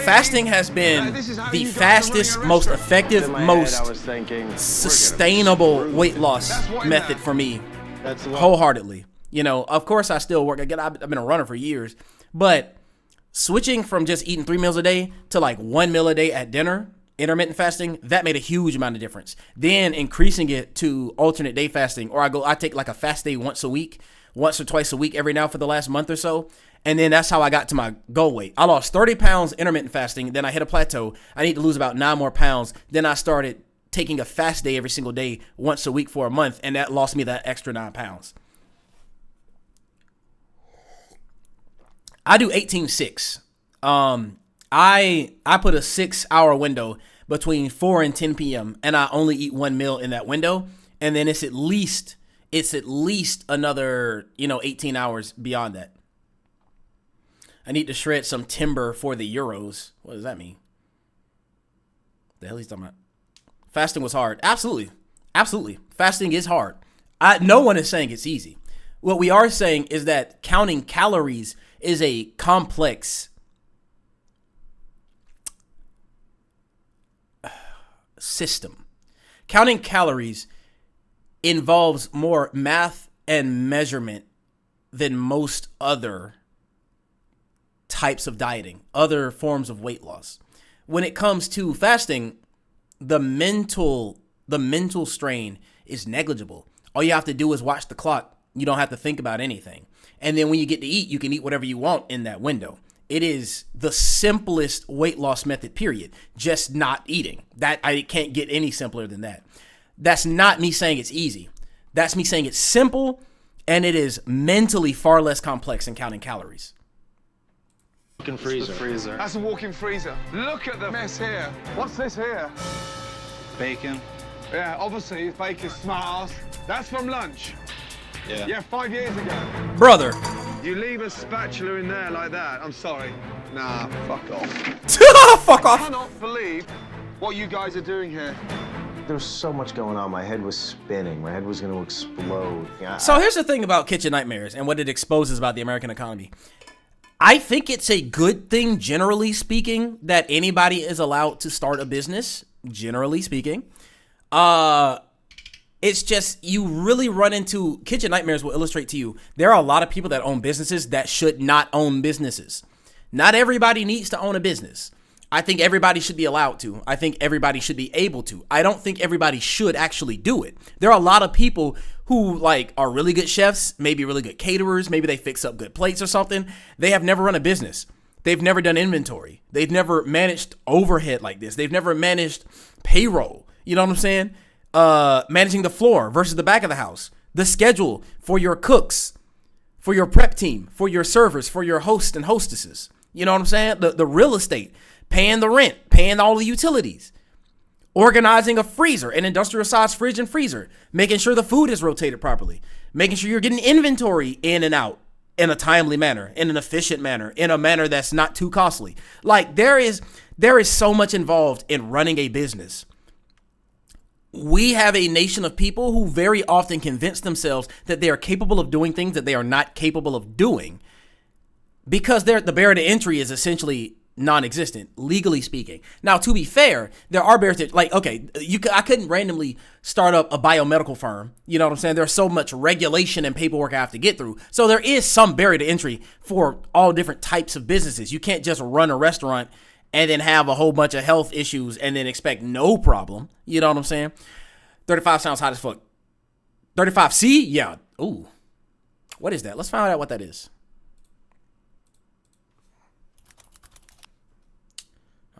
Fasting has been the fastest, most effective, most sustainable weight loss method for me, wholeheartedly. Of course I still work. Again, I've been a runner for years, but switching from just eating 3 meals a day to like 1 meal a day at dinner, intermittent fasting, that made a huge amount of difference. Then increasing it to alternate day fasting, or I take like a fast day once or twice a week every now for the last month or so. And then that's how I got to my goal weight. I lost 30 pounds intermittent fasting. Then I hit a plateau. I need to lose about 9 more pounds. Then I started taking a fast day every single day once a week for a month. And that lost me that extra 9 pounds. I do 18-6. I put a 6-hour window between 4 and 10 p.m. and I only eat 1 meal in that window. And then it's at least another, 18 hours beyond that. I need to shred some timber for the Euros. What does that mean? The hell he's talking about? Fasting was hard. Absolutely. Fasting is hard. No one is saying it's easy. What we are saying is that counting calories is a complex system. Counting calories involves more math and measurement than most other types of dieting, other forms of weight loss. When it comes to fasting, the mental strain is negligible. All you have to do is watch the clock. You don't have to think about anything. And then when you get to eat, you can eat whatever you want in that window. It is the simplest weight loss method, period. Just not eating. That I can't get any simpler than that. That's not me saying it's easy. That's me saying it's simple, and it is mentally far less complex than counting calories. Freezer. That's a walk-in freezer. Look at the mess here. What's this here? Bacon. Yeah, obviously it's bacon, smart ass. That's from lunch. Yeah, 5 years ago. Brother. You leave a spatula in there like that. I'm sorry. Nah, fuck off. Fuck off. I cannot believe what you guys are doing here. There was so much going on. My head was spinning. My head was going to explode. So here's the thing about kitchen nightmares and what it exposes about the American economy. I think it's a good thing, generally speaking, that anybody is allowed to start a business, generally speaking. It's just you really run into kitchen nightmares will illustrate to you. There are a lot of people that own businesses that should not own businesses. Not everybody needs to own a business. I think everybody should be allowed to. I think everybody should be able to. I don't think everybody should actually do it. There are a lot of people who like are really good chefs, maybe really good caterers, maybe they fix up good plates or something. They have never run a business. They've never done inventory. They've never managed overhead like this. They've never managed payroll. You know what I'm saying? Managing the floor versus the back of the house. The schedule for your cooks, for your prep team, for your servers, for your hosts and hostesses. You know what I'm saying? The real estate. Paying the rent, paying all the utilities, organizing a freezer, an industrial size fridge and freezer, making sure the food is rotated properly, making sure you're getting inventory in and out in a timely manner, in an efficient manner, in a manner that's not too costly. Like there is so much involved in running a business. We have a nation of people who very often convince themselves that they are capable of doing things that they are not capable of doing because the barrier to entry is essentially non-existent, legally speaking. Now, to be fair, there are barriers to, like, okay, I couldn't randomly start up a biomedical firm. You know what I'm saying? There's so much regulation and paperwork I have to get through. So there is some barrier to entry for all different types of businesses. You can't just run a restaurant and then have a whole bunch of health issues and then expect no problem. You know what I'm saying? 35 sounds hot as fuck. 35C? Yeah. Ooh. What is that? Let's find out what that is.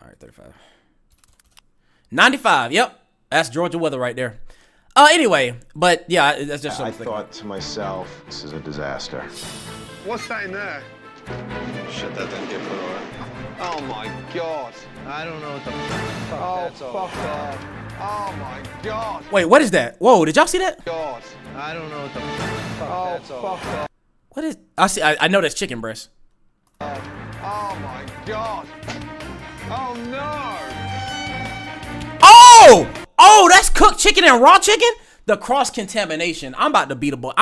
All right, 35. 95, yep. That's Georgia weather right there. Anyway, but yeah, that's just something. I thought to myself, this is a disaster. What's that in there? Shit that didn't get put away. Oh my God. I don't know what the fuck that. Oh my God. Wait, what is that? Whoa, did y'all see that? God. I don't know what the fuck that. What is, I know that's chicken breast. Oh my God. Oh no! Oh, that's cooked chicken and raw chicken? The cross contamination. I'm about to beat a bitch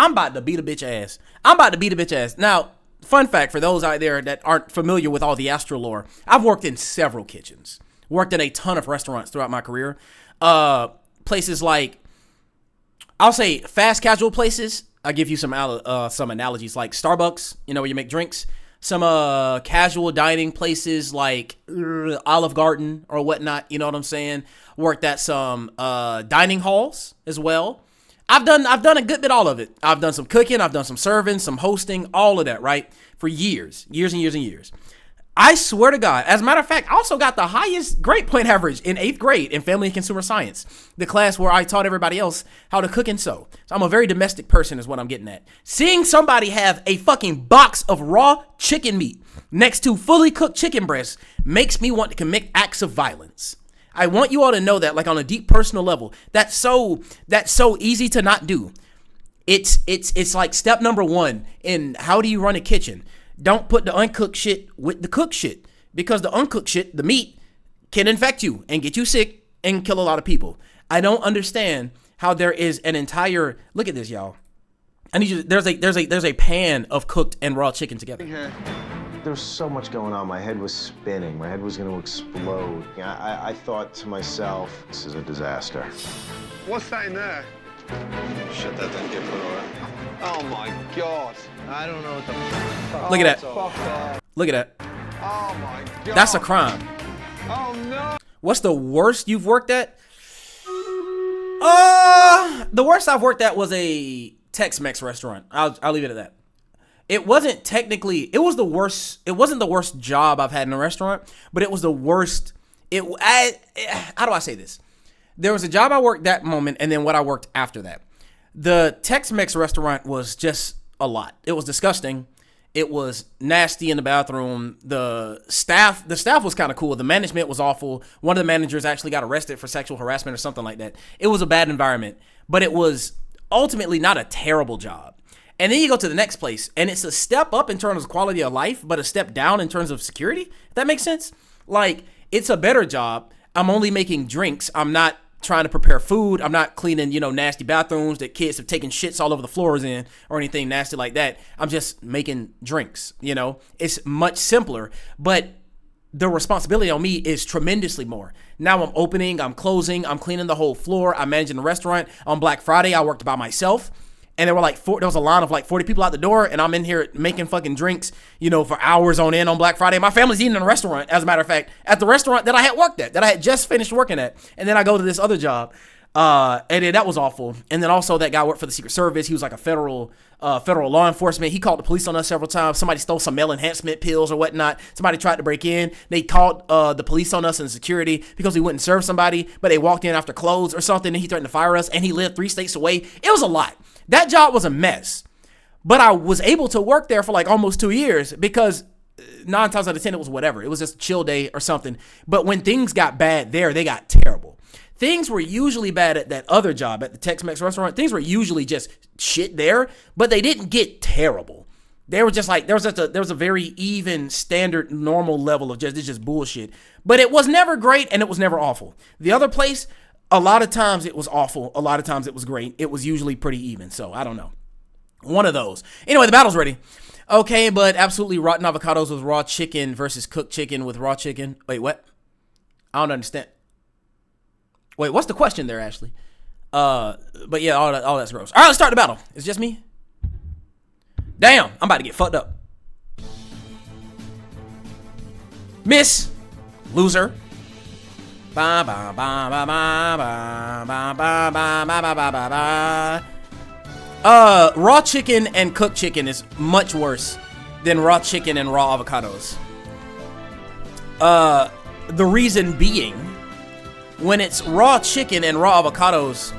ass. I'm about to beat a bitch ass. Now, fun fact for those out there that aren't familiar with all the Astro lore, I've worked in several kitchens. Worked in a ton of restaurants throughout my career. Places like, I'll say fast casual places. I'll give you some analogies like Starbucks, you know, where you make drinks. Some casual dining places like Olive Garden or whatnot, you know what I'm saying? Worked at some dining halls as well. I've done a good bit all of it. I've done some cooking, I've done some serving, some hosting, all of that, right? For years and years and years. I swear to God, as a matter of fact, I also got the highest grade point average in 8th grade in Family and Consumer Science, the class where I taught everybody else how to cook and sew. So I'm a very domestic person is what I'm getting at. Seeing somebody have a fucking box of raw chicken meat next to fully cooked chicken breasts makes me want to commit acts of violence. I want you all to know that, like on a deep personal level, that's so easy to not do. It's like step number 1 in how do you run a kitchen. Don't put the uncooked shit with the cooked shit because the uncooked shit, the meat, can infect you and get you sick and kill a lot of people. I don't understand how there is an entire, look at this, y'all. I need you, there's a pan of cooked and raw chicken together. There was so much going on. My head was spinning. My head was going to explode. I thought to myself, this is a disaster. What's that in there? Shit that didn't get put away. Oh my God. I don't know what the Look at that. Look at that. Oh my God. That's a crime. Oh no. What's the worst you've worked at? The worst I've worked at was a Tex-Mex restaurant. I'll leave it at that. It wasn't technically, it wasn't the worst job I've had in a restaurant, but it was the worst. How do I say this? There was a job I worked that moment and then what I worked after that. The Tex-Mex restaurant was just a lot. It was disgusting. It was nasty in the bathroom. The staff was kind of cool. The management was awful. One of the managers actually got arrested for sexual harassment or something like that. It was a bad environment, but it was ultimately not a terrible job. And then you go to the next place and it's a step up in terms of quality of life, but a step down in terms of security. If that makes sense. Like, it's a better job. I'm only making drinks. I'm not trying to prepare food. I'm not cleaning, nasty bathrooms that kids have taken shits all over the floors in or anything nasty like that. I'm just making drinks, It's much simpler, but the responsibility on me is tremendously more. Now I'm opening, I'm closing, I'm cleaning the whole floor. I'm managing the restaurant. On Black Friday, I worked by myself. And there was a line of like 40 people out the door, and I'm in here making fucking drinks, for hours on end on Black Friday. My family's eating in a restaurant, as a matter of fact, at the restaurant that I had worked at, that I had just finished working at. And then I go to this other job, and then that was awful. And then also that guy worked for the Secret Service. He was like a federal law enforcement. He called the police on us several times. Somebody stole some male enhancement pills or whatnot. Somebody tried to break in. They called the police on us and security because we wouldn't serve somebody, but they walked in after clothes or something, and he threatened to fire us, and he lived 3 states away. It was a lot. That job was a mess, but I was able to work there for like almost 2 years because 9 times out of 10, it was whatever. It was just a chill day or something. But when things got bad there, they got terrible. Things were usually bad at that other job, at the Tex-Mex restaurant. Things were usually just shit there, but they didn't get terrible. They were just like, there was a very even, standard, normal level of just bullshit. But it was never great and it was never awful. The other place, a lot of times it was awful. A lot of times it was great. It was usually pretty even. So I don't know. One of those. Anyway, the battle's ready. Okay, but absolutely rotten avocados with raw chicken versus cooked chicken with raw chicken. Wait, what? I don't understand. Wait, what's the question there, Ashley? But yeah, all that's gross. All right, let's start the battle. It's just me. Damn, I'm about to get fucked up. Miss. Loser. Ba ba ba ba ba ba ba ba ba ba ba ba. Raw chicken and cooked chicken is much worse than raw chicken and raw avocados. The reason being, when it's raw chicken and raw avocados,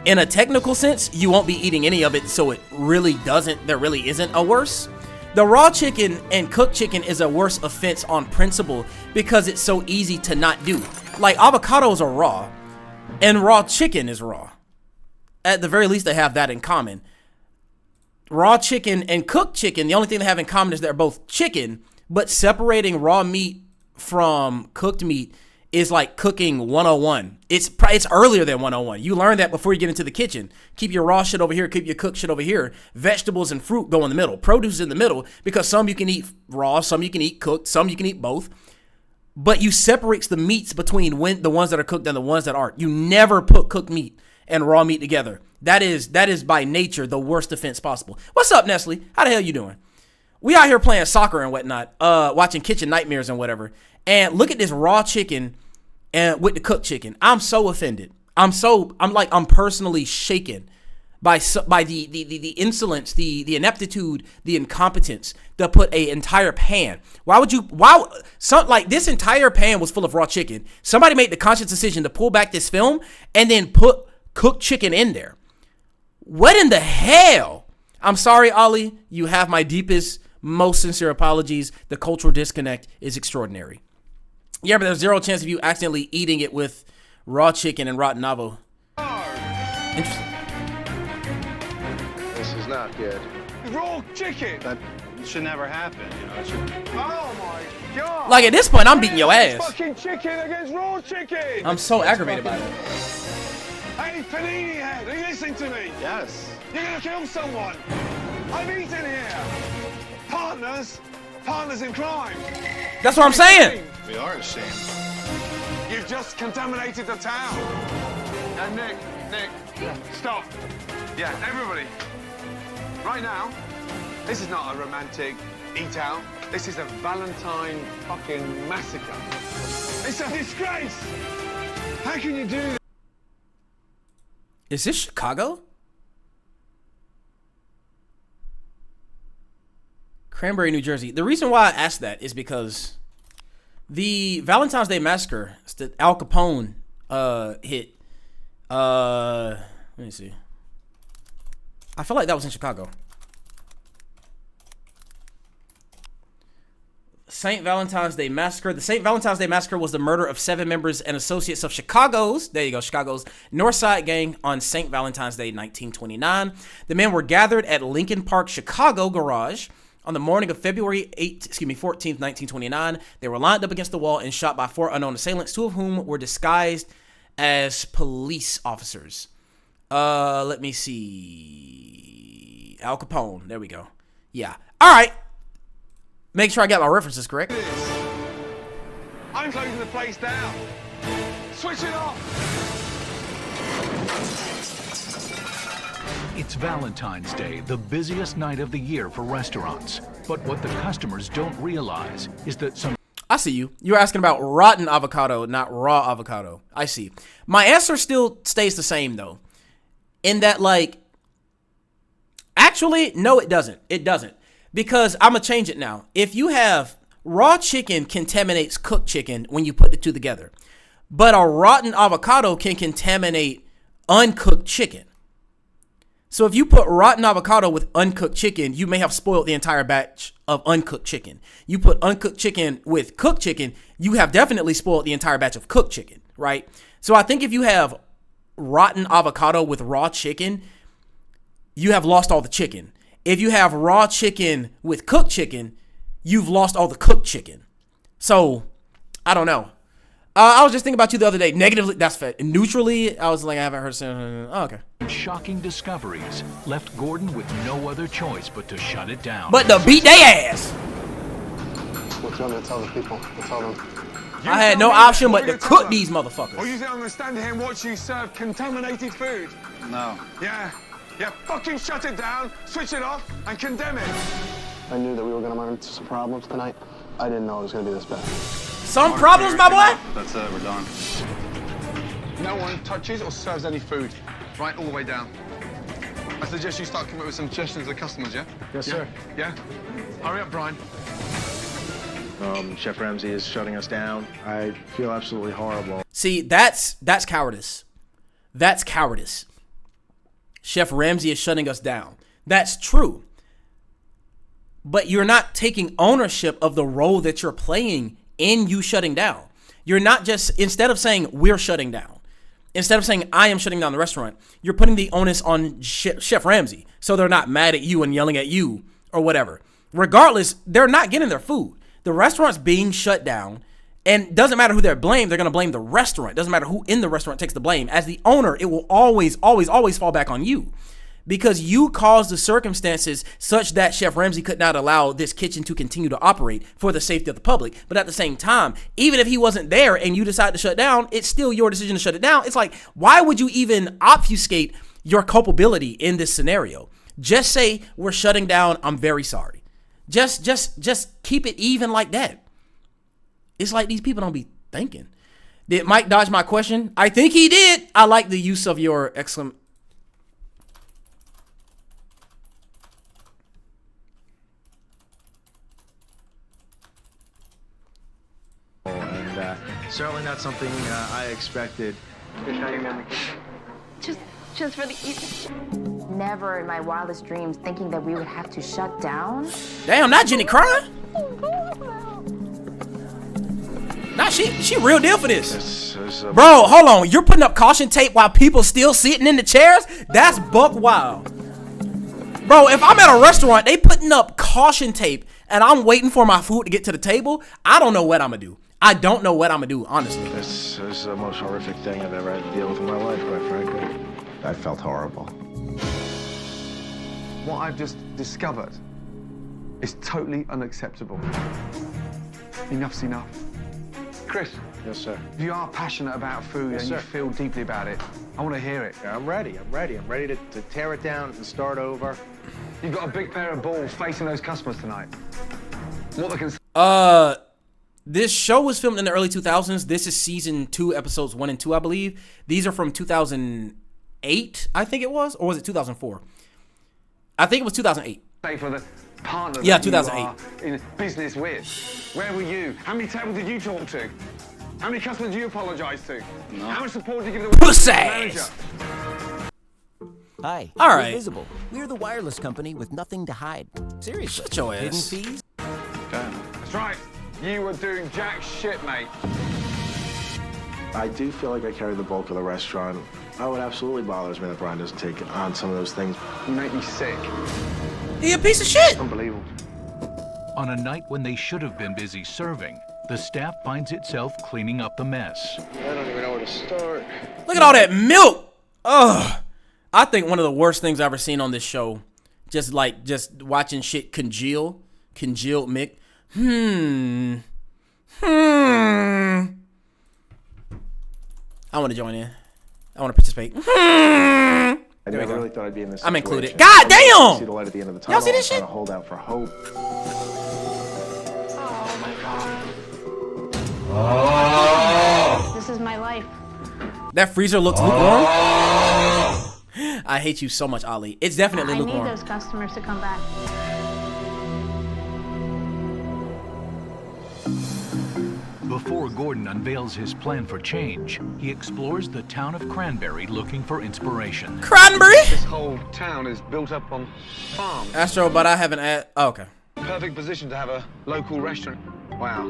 in a technical sense, you won't be eating any of it, so there really isn't a worse. The raw chicken and cooked chicken is a worse offense on principle because it's so easy to not do. Like, avocados are raw, and raw chicken is raw. At the very least, they have that in common. Raw chicken and cooked chicken, the only thing they have in common is they're both chicken, but separating raw meat from cooked meat is like cooking 101. It's earlier than 101. You learn that before you get into the kitchen. Keep your raw shit over here, keep your cooked shit over here. Vegetables and fruit go in the middle. Produce is in the middle because some you can eat raw, some you can eat cooked, some you can eat both. But you separate the meats between the ones that are cooked and the ones that aren't. You never put cooked meat and raw meat together. That is by nature the worst offense possible. What's up, Nestle? How the hell you doing? We out here playing soccer and whatnot, watching Kitchen Nightmares and whatever. And look at this raw chicken and with the cooked chicken. I'm so offended. I'm personally shaken by the insolence, the ineptitude, the incompetence to put an entire pan. This entire pan was full of raw chicken. Somebody made the conscious decision to pull back this film and then put cooked chicken in there. What in the hell? I'm sorry, Ollie. You have my deepest, most sincere apologies. The cultural disconnect is extraordinary. Yeah, but there's zero chance of you accidentally eating it with raw chicken and rotten avo. Interesting. This is not good. Raw chicken! That should never happen, Oh my god! Like, at this point, I'm beating your ass. Fucking chicken against raw chicken! I'm so aggravated by it. Hey, Panini Head, are you listening to me? Yes. You're gonna kill someone! I'm eating here! Partners in crime! That's what I'm saying! We are ashamed. You've just contaminated the town! And Nick, stop! Yeah, everybody! Right now, this is not a romantic eat-out. This is a Valentine fucking massacre. It's a disgrace! How can you do that? Is this Chicago? Cranberry, New Jersey. The reason why I asked that is because the Valentine's Day Massacre, the Al Capone hit. Let me see. I feel like that was in Chicago. St. Valentine's Day Massacre. The St. Valentine's Day Massacre was the murder of 7 members and associates of Chicago's Northside Gang on St. Valentine's Day, 1929. The men were gathered at Lincoln Park, Chicago garage On the morning of February 14th, 1929, they were lined up against the wall and shot by 4 unknown assailants, 2 of whom were disguised as police officers. Let me see. Al Capone. There we go. Yeah. All right. Make sure I got my references correct. I'm closing the place down. Switch it off. It's Valentine's Day, the busiest night of the year for restaurants. But what the customers don't realize is that some... I see you. You're asking about rotten avocado, not raw avocado. I see. My answer still stays the same, though. In that, like... Actually, no, it doesn't. It doesn't. Because I'm going to change it now. If you have... Raw chicken contaminates cooked chicken when you put the two together. But a rotten avocado can contaminate uncooked chicken. So if you put rotten avocado with uncooked chicken, you may have spoiled the entire batch of uncooked chicken. You put uncooked chicken with cooked chicken, you have definitely spoiled the entire batch of cooked chicken, right? So I think if you have rotten avocado with raw chicken, you have lost all the chicken. If you have raw chicken with cooked chicken, you've lost all the cooked chicken. So, I don't know. I was just thinking about you the other day. Negatively, that's fair. Neutrally, I was like, I haven't heard something. Oh, okay. Shocking discoveries left Gordon with no other choice but to shut it down. But to beat their ass. What do you want me to tell the people? To tell them? I had no option but to cook these motherfuckers. Or you think I'm gonna stand here and watch you serve contaminated food? No. Yeah. Yeah, fucking shut it down, switch it off, and condemn it. I knew that we were going to run into some problems tonight. I didn't know it was going to be this bad. Some problems, my boy? That's it, we're done. No one touches or serves any food, right all the way down. I suggest you start coming up with some suggestions to the customers, yeah? Yes, sir. Yeah? Hurry up, Brian. Chef Ramsay is shutting us down. I feel absolutely horrible. See, that's cowardice. That's cowardice. Chef Ramsay is shutting us down. That's true. But you're not taking ownership of the role that you're playing in you shutting down. You're not just, instead of saying we're shutting down, instead of saying I am shutting down the restaurant, you're putting the onus on Chef Ramsay. So they're not mad at you and yelling at you or whatever. Regardless, they're not getting their food. The restaurant's being shut down, and doesn't matter who they're blamed, they're going to blame the restaurant. Doesn't matter who in the restaurant takes the blame. As the owner, it will always, always, always fall back on you. Because you caused the circumstances such that Chef Ramsay could not allow this kitchen to continue to operate for the safety of the public. But at the same time, even if he wasn't there and you decide to shut down, it's still your decision to shut it down. It's like, why would you even obfuscate your culpability in this scenario? Just say, we're shutting down, I'm very sorry. Just keep it even like that. It's like these people don't be thinking. Did Mike dodge my question? I think he did. I like the use of your excellent. And certainly not something I expected. Just for the evening. Never in my wildest dreams thinking that we would have to shut down. Damn, not Jenny crying. Nah, she real deal for this. Bro, hold on. You're putting up caution tape while people still sitting in the chairs? That's buck wild. Bro, if I'm at a restaurant, they putting up caution tape and I'm waiting for my food to get to the table, I don't know what I'm going to do. I don't know what I'm going to do, honestly. This is the most horrific thing I've ever had to deal with in my life, quite frankly. I felt horrible. What I've just discovered is totally unacceptable. Enough's enough. Chris. Yes, sir. If you are passionate about food Yes, and sir. you feel deeply about it, I want to hear it. Yeah, I'm ready. I'm ready to tear it down and start over. You've got a big pair of balls facing those customers tonight. What they can... This show was filmed in the early 2000s. This is season 2, episodes 1 and 2, I believe. These are from 2008, I think it was. Or was it 2004? I think it was 2008. Say for the partner Yeah, that you 2008. are in business with. Where were you? How many tables did you talk to? How many customers did you apologize to? No. How much support did you give the Pussy! manager? Hi. All we're right. Visible. We're the wireless company with nothing to hide. Seriously. Shut your Hidden ass. fees? That's right. You were doing jack shit, mate. I do feel like I carry the bulk of the restaurant. Oh, it absolutely bothers me that Brian doesn't take on some of those things. You make me sick. He a piece of shit. Unbelievable. On a night when they should have been busy serving, the staff finds itself cleaning up the mess. I don't even know where to start. Look at all that milk. Ugh. I think one of the worst things I've ever seen on this show, just watching shit congealed Mick. I want to join in. I want to participate. I never really thought I'd be in this situation. I'm included. God damn! See the light at the end of the tunnel. Y'all see this shit? Trying to hold out for hope. This is my life. That freezer looks lukewarm. I hate you so much, Ali. It's definitely lukewarm. I need those customers to come back. Before Gordon unveils his plan for change, he explores the town of Cranberry looking for inspiration. Cranberry? This whole town is built up on farms. Astro, but I haven't okay. Perfect position to have a local restaurant. Wow.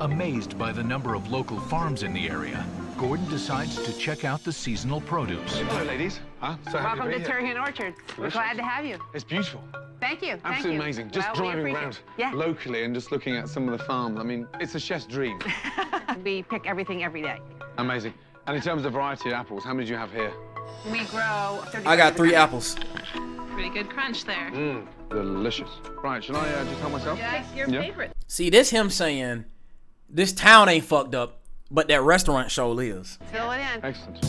Amazed by the number of local farms in the area, Gordon decides to check out the seasonal produce. Hello, ladies. So happy Welcome to be here. Turkey and Orchard. We're glad to have you. It's beautiful. Thank you. Absolutely amazing. Just Well, we driving appreciate around it. locally and just looking at some of the farms. I mean, it's a chef's dream. We pick everything every day. Amazing. And in terms of variety of apples, how many do you have here? We grow 30 I got 3 apples. Pretty good crunch there. Mmm, delicious. Right, shall I just help myself? Yes, your favorite. See, this him saying, this town ain't fucked up, but that restaurant show is. Fill it in. Excellent.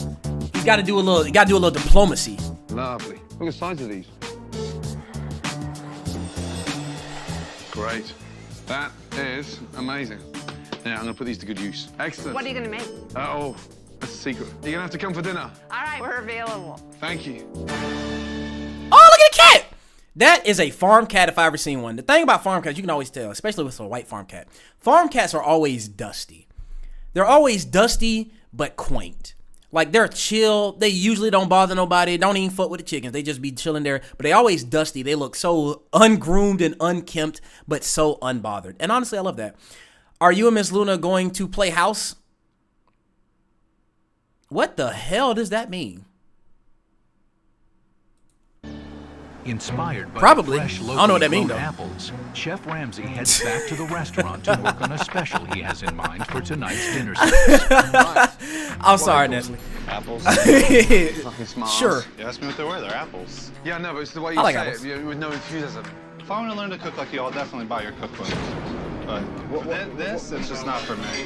You gotta do a little diplomacy. Lovely. Look at the size of these. Great. That is amazing. Now, I'm gonna put these to good use. Excellent. What are you going to make? Oh, that's a secret. You're gonna have to come for dinner. All right, we're available. Thank you. Oh, look at the cat! That is a farm cat if I ever seen one. The thing about farm cats, you can always tell, especially with a white farm cat. Farm cats are always dusty. They're always dusty, but quaint. Like, they're chill. They usually don't bother nobody. Don't even fuck with the chickens. They just be chilling there. But they always dusty. They look so ungroomed and unkempt, but so unbothered. And honestly, I love that. Are you and Miss Luna going to play house? What the hell does that mean? Inspired by Probably. fresh I don't know what that means, locally though. grown apples, Chef Ramsay heads back to the restaurant to work on a special he has in mind for tonight's dinner service. I'm sorry, Nestle. Apples. Fucking smart. Sure. You asked me what they were. They're apples. Yeah, no, but it's the way you I like say apples. it with no enthusiasm. If I want to learn to cook like you, I'll definitely buy your cookbook. But this, it's just not for me.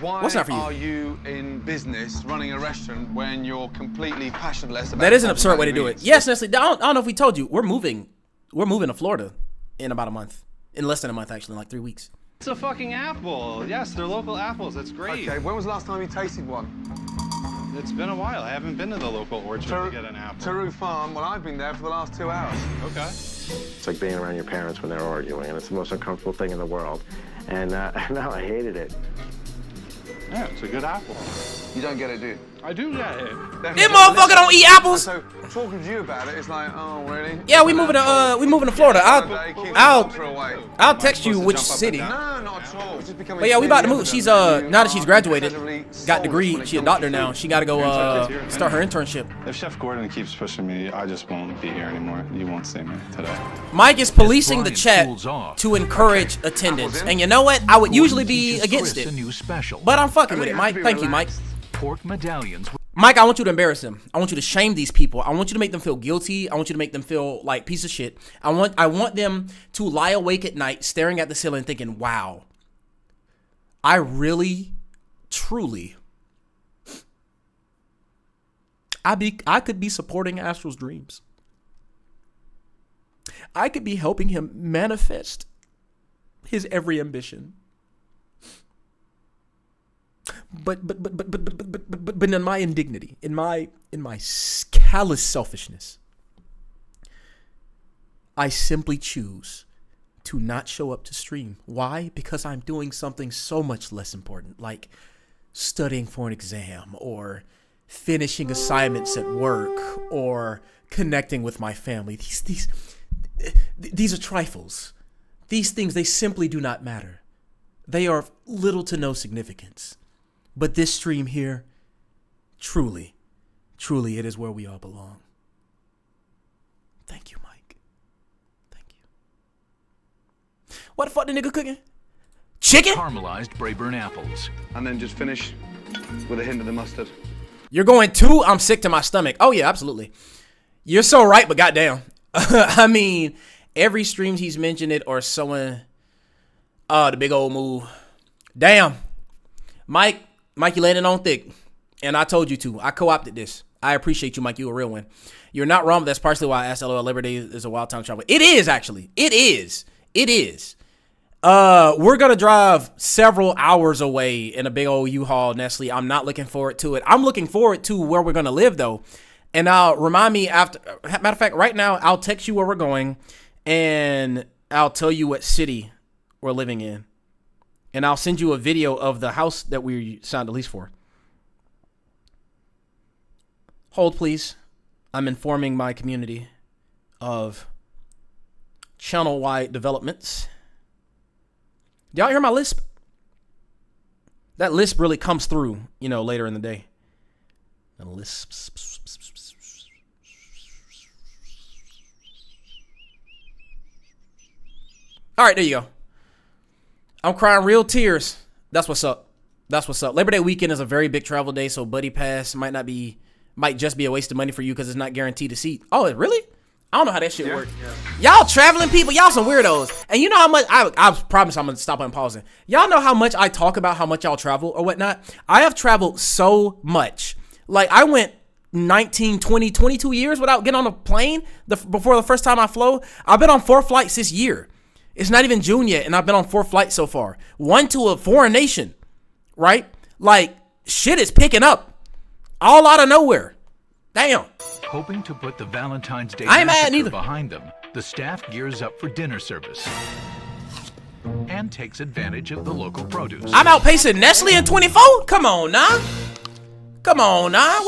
Why What's not for you? are you in business running a restaurant when you're completely passionless about That is an health absurd and way to do it. convenience? Yes, Nestle. I don't know if we told you. We're moving to Florida in about a month. In less than a month, actually, in like 3 weeks. It's a fucking apple. Yes, they're local apples. That's great. Okay, when was the last time you tasted one? It's been a while. I haven't been to the local orchard to get an apple. Taru Farm, well, I've been there for the last 2 hours. Okay. It's like being around your parents when they're arguing, and it's the most uncomfortable thing in the world. And now I hated it. Yeah, it's a good apple. You don't get it, do you? I do get it. Them motherfucker don't eat apples. So talking to you about it, it's like, oh, really? Yeah, we moving to Florida. I'll text you which city. No, not at all. It's just becoming But yeah, we about to move. evident She's that you now that she's are graduated, incredibly got soulless degree. when it She a comes doctor to now. food. She got to go start her internship. If Chef Gordon keeps pushing me, I just won't be here anymore. You won't see me today. Mike is policing the Brian chat cools off. to encourage attendance. And you know what? I would usually be against Chris a it. new special. But I'm fucking with it, Mike. Thank you, Mike. Pork medallions. Mike, I want you to embarrass them. I want you to shame these people. I want you to make them feel guilty. I want you to make them feel like piece of shit. I want them to lie awake at night staring at the ceiling thinking, wow, I really, truly, I could be supporting Astral's dreams. I could be helping him manifest his every ambition. But in my indignity, in my callous selfishness, I simply choose to not show up to stream. Why? Because I'm doing something so much less important, like studying for an exam or finishing assignments at work or connecting with my family. These are trifles. These things, they simply do not matter. They are of little to no significance. But this stream here, truly, truly, it is where we all belong. Thank you, Mike. Thank you. What the fuck the nigga cooking? Chicken? Caramelized Braeburn apples. And then just finish with a hint of the mustard. You're going too, I'm sick to my stomach. Oh yeah, absolutely. You're so right, but goddamn. I mean, every streams he's mentioned it or someone. Oh, the big old move. Damn. Mike, you landed on thick. And I told you to. I co-opted this. I appreciate you, Mike. You a real one. You're not wrong, but that's partially why I asked LOL Labor Day is a wild time travel. It is, actually. It is. It is. We're going to drive several hours away in a big old U-Haul, Nestle. I'm not looking forward to it. I'm looking forward to where we're going to live, though. And remind me after. Matter of fact, right now, I'll text you where we're going. And I'll tell you what city we're living in. And I'll send you a video of the house that we signed a lease for. Hold, please. I'm informing my community of channel-wide developments. Y'all hear my lisp? That lisp really comes through, you know, later in the day. The lisps. All right, there you go. I'm crying real tears. That's what's up. That's what's up. Labor Day weekend is a very big travel day, so Buddy Pass might just be a waste of money for you because it's not guaranteed a seat. Oh, really? I don't know how that shit works. Yeah. Y'all traveling people, y'all some weirdos. And you know how much, I promise I'm going to stop unpausing. Y'all know how much I talk about how much y'all travel or whatnot? I have traveled so much. Like, I went 19, 20, 22 years without getting on a plane before the first time I flew. I've been on 4 flights this year. It's not even June yet, and I've been on 4 flights so far. 1 to a foreign nation, right? Like, shit is picking up. All out of nowhere. Damn. Hoping to put the Valentine's Day I ain't mad massacre neither. behind them, the staff gears up for dinner service and takes advantage of the local produce. I'm outpacing Nestle in 24? Come on, now. Come on, now.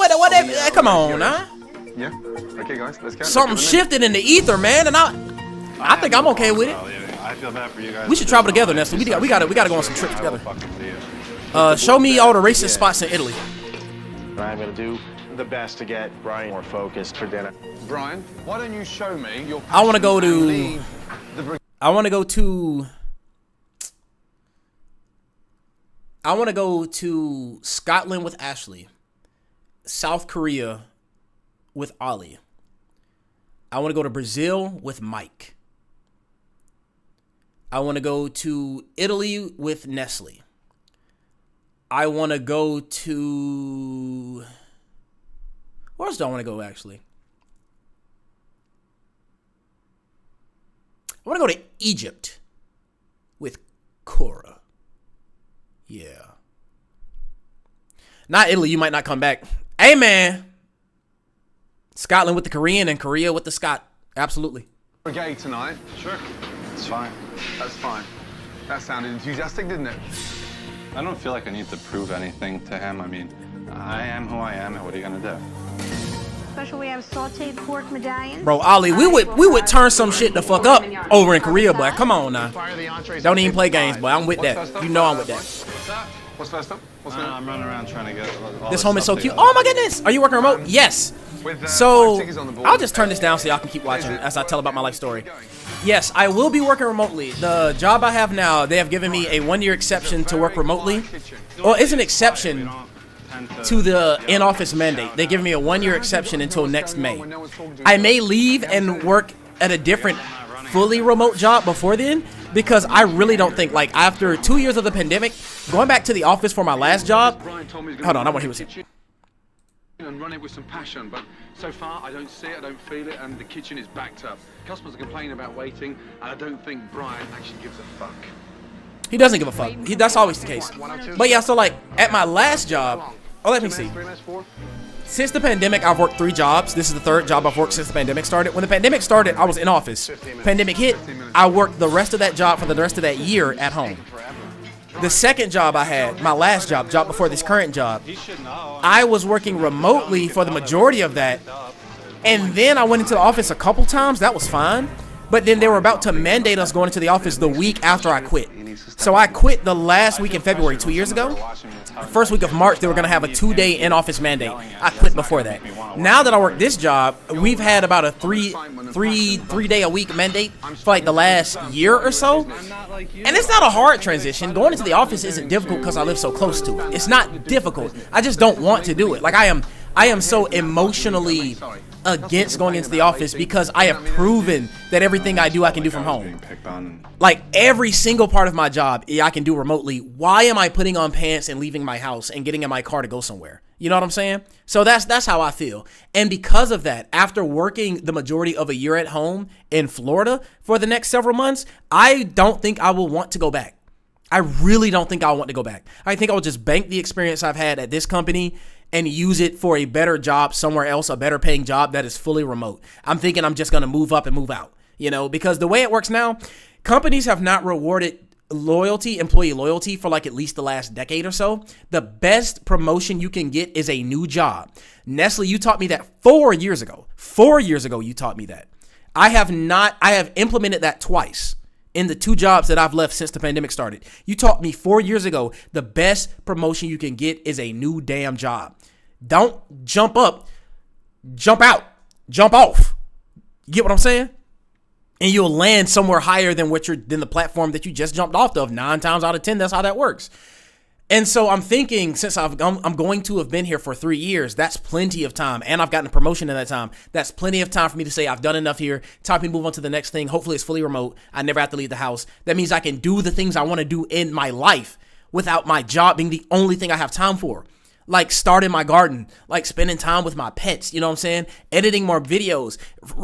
Come on, now. Yeah. Okay, guys, let's go. Something shifted in the ether, man, and I think I'm okay with it. I feel bad for you guys. We should travel together, Nestle. We gotta go on some trips together. Show me all the racist spots in Italy. I'm gonna do the best to get Brian more focused for dinner. Brian, why don't you show me your I want to go to Scotland with Ashley, South Korea with Ollie. I want to go to Brazil with Mike. I want to go to Italy with Nestle. I want to go to... Where else do I want to go, actually? I want to go to Egypt with Cora. Yeah. Not Italy. You might not come back. Hey, man. Scotland with the Korean and Korea with the Scot. Absolutely. We're gay tonight. Sure. It's fine. That's fine. That sounded enthusiastic, didn't it? I don't feel like I need to prove anything to him. I mean, I am who I am, and what are you gonna do? Special, we have sauteed pork medallions. Bro, Ollie, we would turn some shit the fuck up over in Korea, boy. Come on now. Don't even play games, boy. I'm with that. You know I'm with that. What's first up? I'm running around trying to get all This home is so cute. Oh my goodness. Are you working remote? Yes. So I'll just turn this down so y'all can keep watching as I tell about my life story. Yes, I will be working remotely. The job I have now, they have given me a 1-year exception to work remotely. Well, it's an exception to the in-office mandate. They give me a 1-year exception until next May. I may leave and work at a different fully remote job before then, because I really don't think, like, after 2 years of the pandemic, going back to the office for my last job. Hold on, I want to hear what's here. And run it with some passion, but so far I don't see it, I don't feel it, and the kitchen is backed up. Customers are complaining about waiting, and I don't think Brian actually gives a fuck. He doesn't give a fuck. That's always the case. But yeah, so like at my last job, let me see. Since the pandemic, I've worked 3 jobs. This is the 3rd job I've worked since the pandemic started. When the pandemic started, I was in office. Pandemic hit, I worked the rest of that job for the rest of that year at home. The second job I had, my last job before this current job, I was working remotely for the majority of that. And then I went into the office a couple times. That was fine. But then they were about to mandate us going into the office the week after I quit. So I quit the last week in February 2 years ago. First week of March, they were going to have a 2-day in-office mandate. I quit before that. Now that I work this job, we've had about a three-day-a-week mandate for like the last year or so. And it's not a hard transition. Going into the office isn't difficult because I live so close to it. It's not difficult. I just don't want to do it. Like I am so emotionally against going into the office because I have proven that everything I do, I can do from home. Like every single part of my job, I can do remotely. Why am I putting on pants and leaving my house and getting in my car to go somewhere? You know what I'm saying? So that's how I feel. And because of that, after working the majority of a year at home in Florida for the next several months, I don't think I will want to go back. I really don't think I'll want to go back. I think I'll just bank the experience I've had at this company and use it for a better job somewhere else, a better paying job that is fully remote. I'm thinking I'm just going to move up and move out, you know, because the way it works now, companies have not rewarded employee loyalty for like at least the last decade or so. The best promotion you can get is a new job. Nestle, you taught me that 4 years ago. 4 years ago, you taught me that. I have implemented that twice in the 2 jobs that I've left since the pandemic started. You taught me 4 years ago, the best promotion you can get is a new damn job. Don't jump up, jump out, jump off. You get what I'm saying? And you'll land somewhere higher than than the platform that you just jumped off of. 9 times out of 10, that's how that works. And so I'm thinking, since I'm going to have been here for 3 years, that's plenty of time. And I've gotten a promotion in that time. That's plenty of time for me to say I've done enough here. Time to move on to the next thing. Hopefully it's fully remote. I never have to leave the house. That means I can do the things I want to do in my life without my job being the only thing I have time for. Like starting my garden, like spending time with my pets, you know what I'm saying? Editing more videos,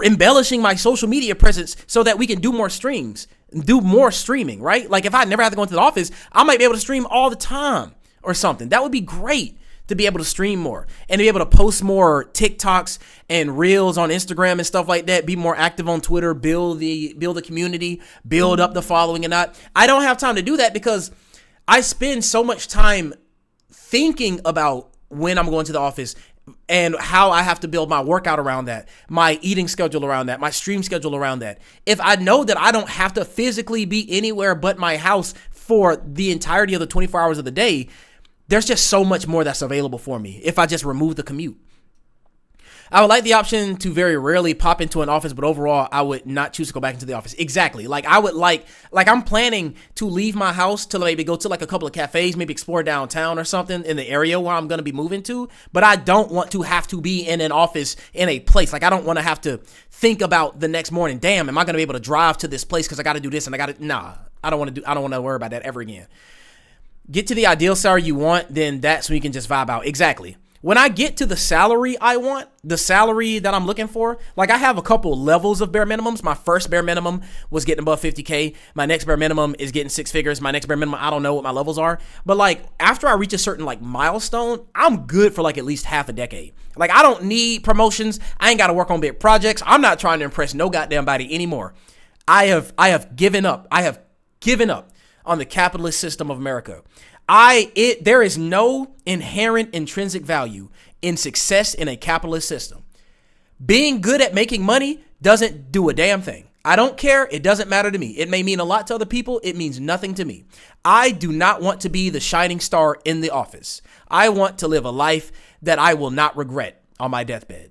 embellishing my social media presence so that we can do more streams, do more streaming, right? Like if I never have to go into the office, I might be able to stream all the time or something. That would be great to be able to stream more and to be able to post more TikToks and reels on Instagram and stuff like that, be more active on Twitter, build the community, build up the following and not. I don't have time to do that because I spend so much time thinking about when I'm going to the office and how I have to build my workout around that, my eating schedule around that, my stream schedule around that. If I know that I don't have to physically be anywhere but my house for the entirety of the 24 hours of the day, there's just so much more that's available for me if I just remove the commute. I would like the option to very rarely pop into an office, but overall, I would not choose to go back into the office. Exactly. Like I would like I'm planning to leave my house to maybe go to like a couple of cafes, maybe explore downtown or something in the area where I'm going to be moving to. But I don't want to have to be in an office in a place. Like I don't want to have to think about the next morning. Damn, am I going to be able to drive to this place because I got to do this and I got to, nah, I don't want to worry about that ever again. Get to the ideal salary you want, then that's when you can just vibe out. Exactly. When I get to the salary I want, the salary that I'm looking for, like I have a couple levels of bare minimums. My first bare minimum was getting above 50K. My next bare minimum is getting 6 figures. My next bare minimum, I don't know what my levels are. But like after I reach a certain like milestone, I'm good for like at least half a decade. Like I don't need promotions. I ain't got to work on big projects. I'm not trying to impress no goddamn body anymore. I have given up. I have given up on the capitalist system of America. There is no inherent intrinsic value in success in a capitalist system. Being good at making money doesn't do a damn thing. I don't care. It doesn't matter to me. It may mean a lot to other people. It means nothing to me. I do not want to be the shining star in the office. I want to live a life that I will not regret on my deathbed.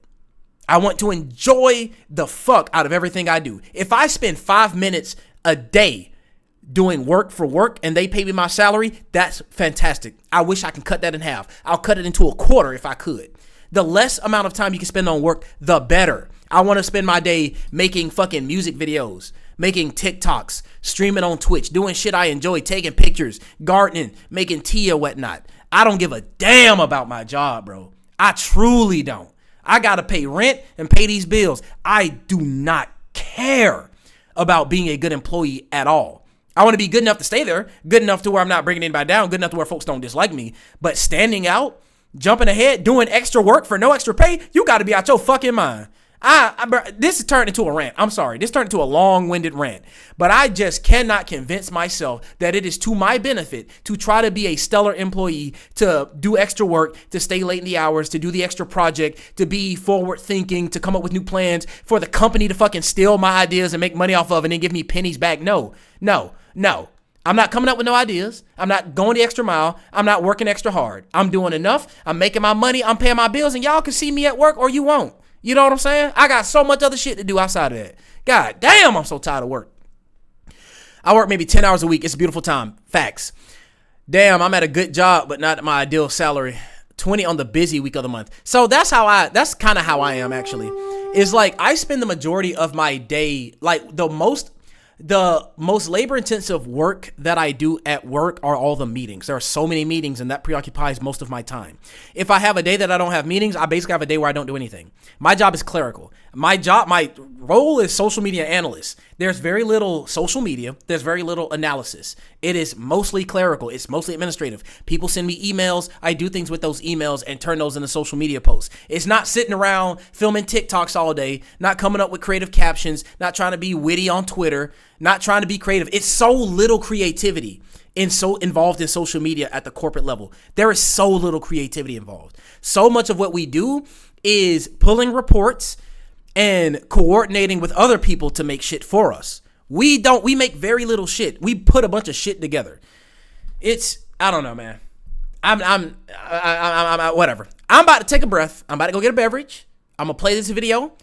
I want to enjoy the fuck out of everything I do. If I spend 5 minutes a day doing work for work and they pay me my salary, that's fantastic. I wish I can cut that in half. I'll cut it into a quarter if I could. The less amount of time you can spend on work, the better. I want to spend my day making fucking music videos, making TikToks, streaming on Twitch, doing shit I enjoy, taking pictures, gardening, making tea or whatnot. I don't give a damn about my job, bro. I truly don't. I got to pay rent and pay these bills. I do not care about being a good employee at all. I want to be good enough to stay there, good enough to where I'm not bringing anybody down, good enough to where folks don't dislike me. But standing out, jumping ahead, doing extra work for no extra pay, you got to be out your fucking mind. This turned into a rant. I'm sorry. This turned into a long-winded rant. But I just cannot convince myself that it is to my benefit to try to be a stellar employee, to do extra work, to stay late in the hours, to do the extra project, to be forward-thinking, to come up with new plans, for the company to fucking steal my ideas and make money off of and then give me pennies back. No. I'm not coming up with no ideas. I'm not going the extra mile. I'm not working extra hard. I'm doing enough. I'm making my money. I'm paying my bills, and y'all can see me at work or you won't. You know what I'm saying? I got so much other shit to do outside of that. God damn, I'm so tired of work. I work maybe 10 hours a week. It's a beautiful time. Facts. Damn, I'm at a good job, but not my ideal salary. 20 on the busy week of the month. So that's kind of how I am actually. Is like I spend the majority of my day, like the most labor intensive work that I do at work are all the meetings. There are so many meetings and that preoccupies most of my time. If I have a day that I don't have meetings, I basically have a day where I don't do anything. My job is clerical. My role is social media analyst. There's very little social media. There's very little analysis. It is mostly clerical. It's mostly administrative. People send me emails. I do things with those emails and turn those into social media posts. It's not sitting around filming TikToks all day, not coming up with creative captions, not trying to be witty on Twitter, not trying to be creative. It's so little creativity and so involved in social media at the corporate level. There is so little creativity involved. So much of what we do is pulling reports and coordinating with other people to make shit for us. We make very little shit. We put a bunch of shit together. I don't know, man. I'm whatever. I'm about to take a breath. I'm about to go get a beverage. I'm gonna play this video.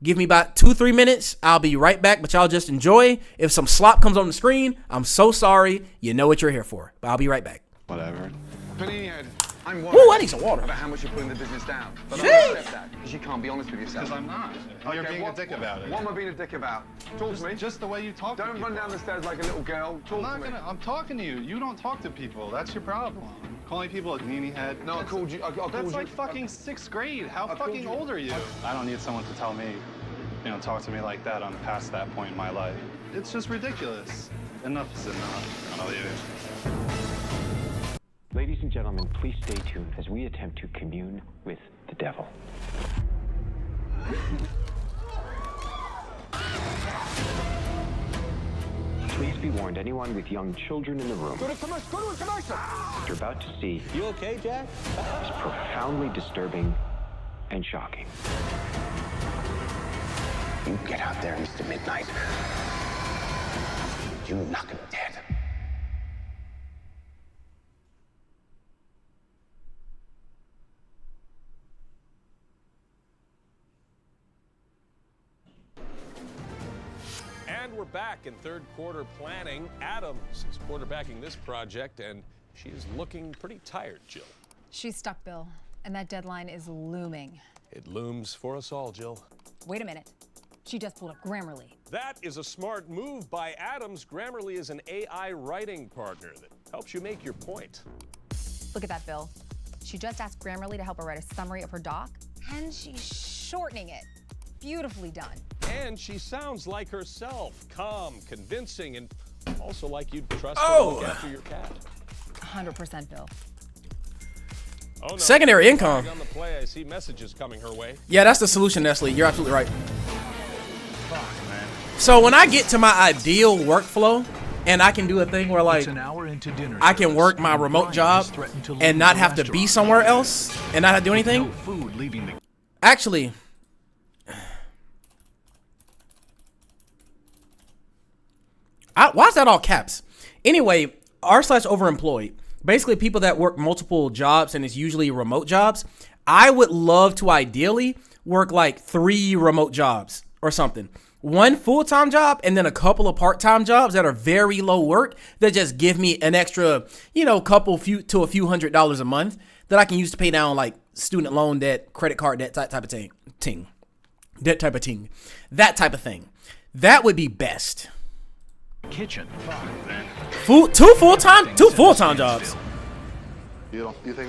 Give me about 2-3 minutes. I'll be right back, but y'all just enjoy. If some slop comes on the screen, I'm so sorry. You know what you're here for, but I'll be right back. Whatever. Panini Head, I'm worried. Ooh, I need some water. About how much you're putting the business down. But I don't accept that because you can't be honest with yourself. Because I'm not. You're being a dick about it. What am I being a dick about? Talk to me. Just the way you talk to people. Don't run down the stairs like a little girl. Talk to me. I'm talking to you. You don't talk to people. That's your problem. Calling people a Panini Head. No, I called you. That's like fucking 6th grade. How fucking old are you? I don't need someone to tell me, talk to me like that. I'm past that point in my life. It's just ridiculous. Enough is enough. I'll leave it. Ladies and gentlemen, please stay tuned as we attempt to commune with the devil. Please be warned, anyone with young children in the room. Go to commercial. What you're about to see. You okay, Jack? Is profoundly disturbing and shocking. You get out there, Mr. Midnight. You knock him dead. And we're back in third quarter planning. Adams is quarterbacking this project, and she is looking pretty tired, Jill. She's stuck, Bill, and that deadline is looming. It looms for us all, Jill. Wait a minute. She just pulled up Grammarly. That is a smart move by Adams. Grammarly is an AI writing partner that helps you make your point. Look at that, Bill. She just asked Grammarly to help her write a summary of her doc, and she's shortening it. Beautifully done. And she sounds like herself, calm, convincing, and also like you'd trust her to look after your cat. 100%, Bill. Oh, no. Secondary income. On the play, I see messages coming her way. Yeah, that's the solution, Nestle. You're absolutely right. So when I get to my ideal workflow, and I can do a thing where like I can work my remote job and not have to be somewhere else and not have to do anything. Actually, why is that all caps? Anyway, r/overemployed. Basically, people that work multiple jobs and it's usually remote jobs. I would love to ideally work like 3 remote jobs or something. 1 full-time job and then a couple of part-time jobs that are very low work that just give me an extra, a few $100 a month that I can use to pay down like student loan debt, credit card debt, that type of thing. That type of thing. That would be best. Kitchen. 2 full-time jobs. I don't think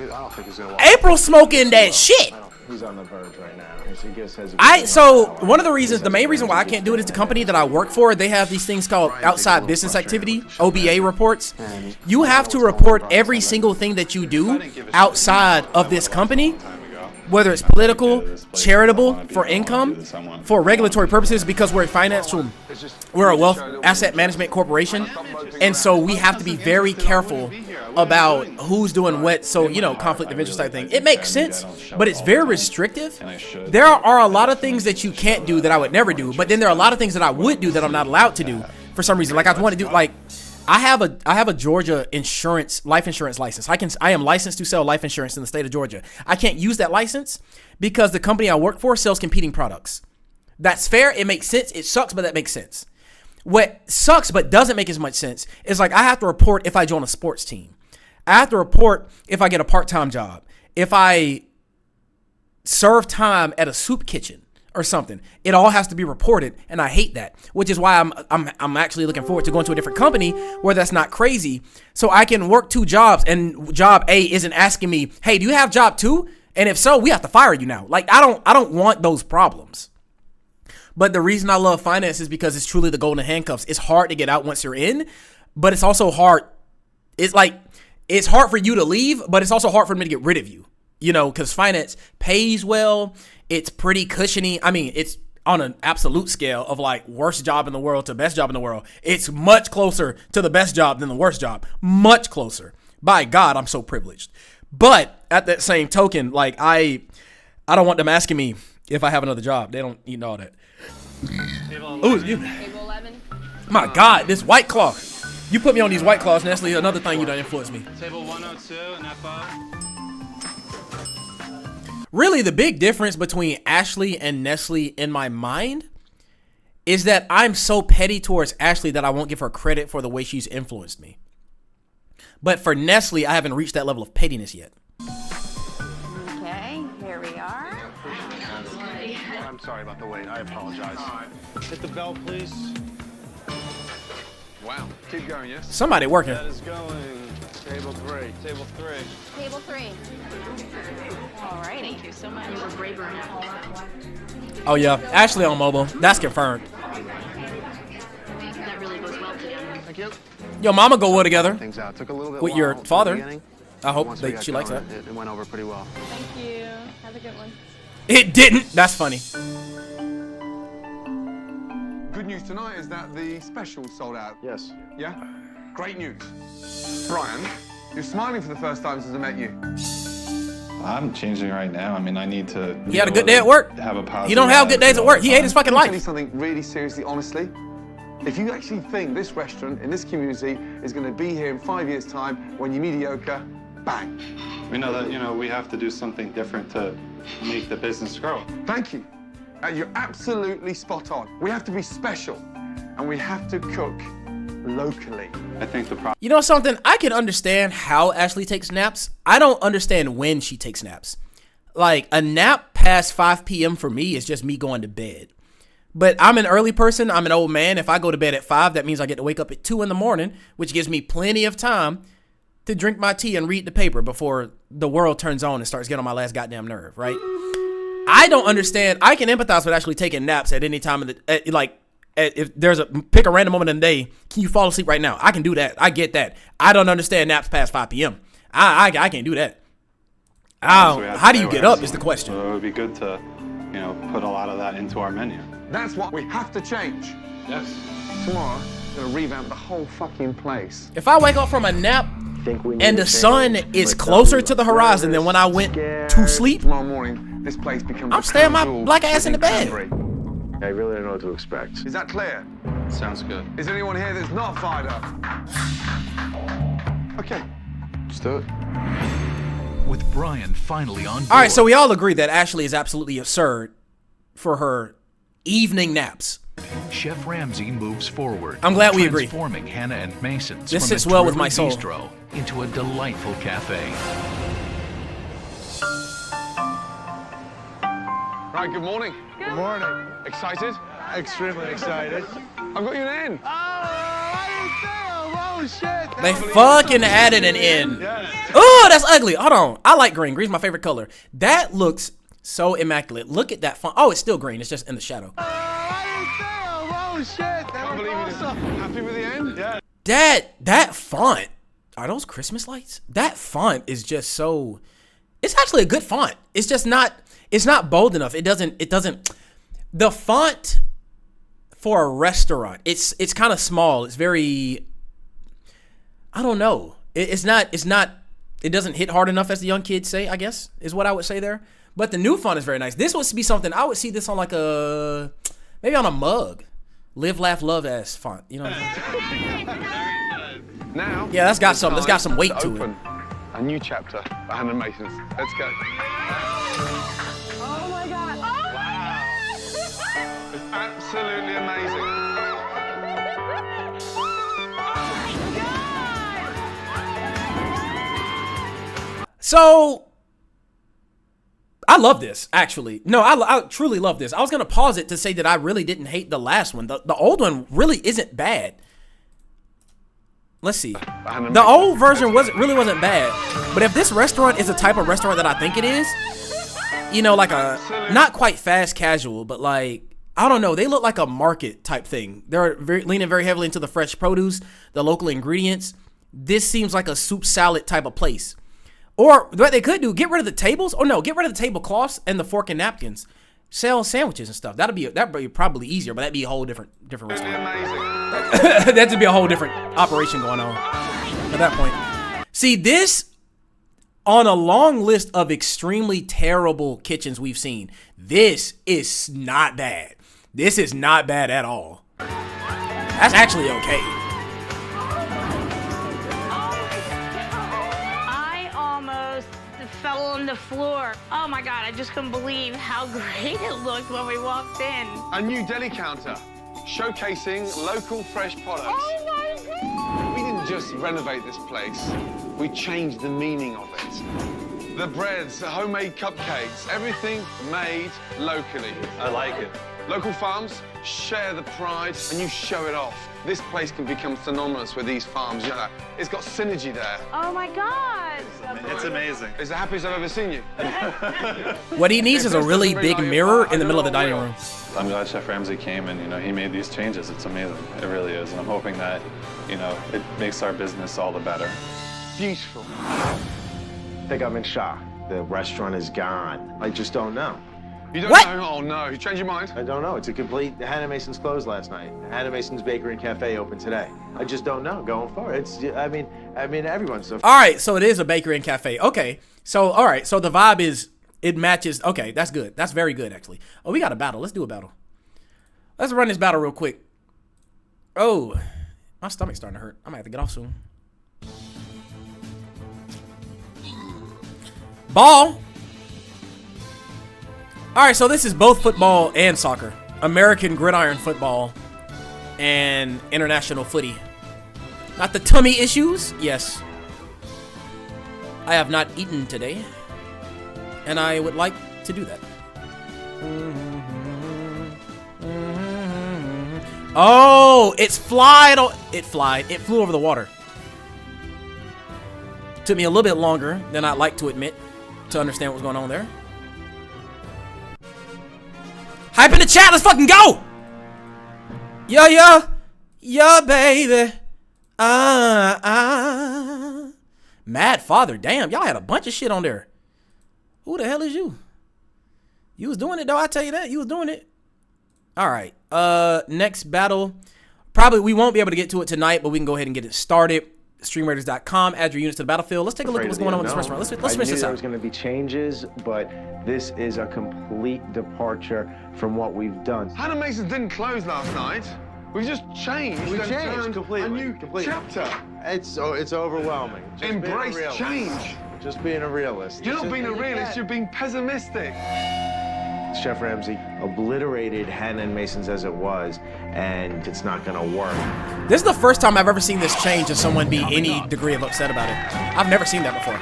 he's gonna walk. April smoking that shit. He's on the verge right now. The main reason why I can't do it is the company that I work for. They have these things called outside business activity, OBA reports. You have to report every single thing that you do outside of this company, whether it's political, charitable, for income, for regulatory purposes, because we're a wealth asset management corporation, and so we have to be very careful about who's doing what. So conflict of interest type thing. It makes sense, but it's very restrictive. There are a lot of things that you can't do that I would never do, but then there are a lot of things that I would do that I'm not allowed to do for some reason. Like I want to do I have a Georgia life insurance license. I am licensed to sell life insurance in the state of Georgia. I can't use that license because the company I work for sells competing products. That's fair. It makes sense. It sucks, but that makes sense. What sucks but doesn't make as much sense is like I have to report if I join a sports team. I have to report if I get a part-time job. If I serve time at a soup kitchen or something, it all has to be reported, and I hate that, which is why I'm actually looking forward to going to a different company where that's not crazy, so I can work 2 jobs, and job A isn't asking me, hey, do you have job 2? And if so, we have to fire you now. Like, I don't want those problems. But the reason I love finance is because it's truly the golden handcuffs. It's hard to get out once you're in, but it's also hard. It's like, it's hard for you to leave, but it's also hard for me to get rid of you, you know, because finance pays well. It's pretty cushiony. I mean, it's on an absolute scale of like worst job in the world to best job in the world. It's much closer to the best job than the worst job. Much closer. By God, I'm so privileged. But at that same token, like I don't want them asking me if I have another job. They don't need all that. Oh, Table 11. My God, this White Claw. You put me on these White Claws, Nestle. Another thing you done influenced me. Table 102 and FO. Really, the big difference between Ashley and Nestle in my mind is that I'm so petty towards Ashley that I won't give her credit for the way she's influenced me. But for Nestle, I haven't reached that level of pettiness yet. Okay, here we are. I'm sorry about the wait. I apologize. Hit the bell, please. Wow. Keep going, yes? Somebody working. That is going. Table 3. Table 3. Table 3. Alrighty. Thank you so much. You were braver. Oh, yeah. Ashley on mobile. That's confirmed. That really goes well together. Thank you. Your mama go well together. Things out. Took a little bit with while your from the father. beginning. I hope Once we got she likes going, that. It went over pretty well. Thank you. Have a good one. It didn't. That's funny. Good news tonight is that the special sold out. Yes. Yeah? Great news. Brian, you're smiling for the first time since I met you. I'm changing right now. I mean, I need to. He had a good day at work. Have a positive. He don't have good days at work. He hates his fucking Let me tell you life. something really seriously, honestly. If you actually think this restaurant in this community is going to be here in 5 years' time, when you're mediocre, bang. We know that, you know, we have to do something different to make the business grow. Thank you. You're absolutely spot on. We have to be special, and we have to cook locally. I think the You know something? I can understand how Ashley takes naps. I don't understand when she takes naps. Like, a nap past 5 p.m. for me is just me going to bed. But I'm an early person. I'm an old man. If I go to bed at 5, that means I get to wake up at 2 in the morning, which gives me plenty of time to drink my tea and read the paper before the world turns on and starts getting on my last goddamn nerve, right? I don't understand. I can empathize with actually taking naps at any time of the, if there's pick a random moment in the day, can you fall asleep right now? I can do that. I get that. I don't understand naps past 5 p.m. I can't do that. How do you get up is the question. So it would be good to, you know, put a lot of that into our menu. That's what we have to change. Yes. Tomorrow, we're going to revamp the whole fucking place. If I wake up from a nap and the sun is closer to the horizon than when I went to sleep, tomorrow morning, this place becomes I'm staying my black ass in the bed. I really don't know what to expect. Is that clear? Sounds good. Is there anyone here that's not fired up? Okay, Let's do it. With Brian finally on board. All right, so we all agree that Ashley is absolutely absurd for her evening naps. Chef Ramsay moves forward. I'm glad we agree. Transforming Hannah and Mason's This from sits a well with my dreary soul. bistro into a delightful cafe. right, good morning. Good morning. Excited? Extremely excited. I've got you an in. Oh, shit. They fucking added an N. Oh, that's ugly. Hold on. I like green. Green's my favorite color. That looks so immaculate. Look at that font. Oh, it's still green. It's just in the shadow. Oh, shit. That was awesome. Happy with the end? Yeah. That font. Are those Christmas lights? That font is just so. It's actually a good font. It's just not. It's not bold enough. It doesn't. The font for a restaurant. It's kind of small. It's very. I don't know. It's not. It doesn't hit hard enough, as the young kids say, I guess, is what I would say there. But the new font is very nice. This would be something, I would see this on like maybe on a mug. Live, laugh, love ass font, you know what I mean? Now, Yeah, that's got some weight to it. open a new chapter for Hannah Masons. Let's go. Oh my God. Wow. It's absolutely amazing. So, I love this, actually. No, I truly love this. I was going to pause it to say that I really didn't hate the last one. The old one really isn't bad. Let's see. The old version really wasn't bad. But if this restaurant is the type of restaurant that I think it is, you know, like a, not quite fast casual, but like, I don't know. They look like a market type thing. They're leaning very heavily into the fresh produce, the local ingredients. This seems like a soup salad type of place. Or what they could do, get rid of the tables. Or no, get rid of the tablecloths and the fork and napkins. Sell sandwiches and stuff. That'd be probably easier, but that'd be a whole different restaurant. That'd be a whole different operation going on at that point. See, this on a long list of extremely terrible kitchens we've seen. This is not bad. This is not bad at all. That's actually okay. Fell on the floor. Oh my God, I just couldn't believe how great it looked when we walked in. A new deli counter, showcasing local fresh products. Oh my God! We didn't just renovate this place, we changed the meaning of it. The breads, the homemade cupcakes, everything made locally. I like it. Local farms share the pride and you show it off. This place can become synonymous with these farms. You know that. It's got synergy there. Oh my God! It's amazing. It's the happiest I've ever seen you. What he needs is a really big mirror in the middle of the dining room. I'm glad Chef Ramsay came and, he made these changes. It's amazing. It really is. And I'm hoping that, it makes our business all the better. Beautiful. I think I'm in shock. The restaurant is gone. I just don't know. You don't know? Oh no, you changed your mind? I don't know. It's a complete. Hannah Mason's closed last night. Hannah Mason's Bakery and Cafe opened today. I just don't know going forward. It's. I mean, everyone's. All right, so it is a bakery and cafe. Okay, so all right, so the vibe is it matches. Okay, that's good. That's very good actually. Oh, we got a battle. Let's do a battle. Let's run this battle real quick. Oh, my stomach's starting to hurt. I might have to get off soon. Ball. All right, so this is both football and soccer. American gridiron football and international footy. Not the tummy issues. Yes. I have not eaten today, and I would like to do that. Oh, it flew over the water. Took me a little bit longer than I'd like to admit to understand what's going on there. Hype in the chat, let's fucking go! Yeah, baby. Mad Father, damn, y'all had a bunch of shit on there. Who the hell is you? You was doing it though, I tell you that. You was doing it. All right, next battle. Probably we won't be able to get to it tonight, but we can go ahead and get it started. StreamRaiders.com, add your units to the battlefield. Let's take a look at what's going on with this restaurant. Let's finish this I knew there out. was going to be changes, but this is a complete departure from what we've done. Hannah Mason's didn't close last night. We've just changed. We and changed turned completely. A new chapter. It's overwhelming. Just Embrace change. Just being a realist. You're not being a realist, you're being pessimistic. Chef Ramsay obliterated Hannah and Mason's as it was, and it's not gonna work. This is the first time I've ever seen this change and someone be any degree of upset about it. I've never seen that before.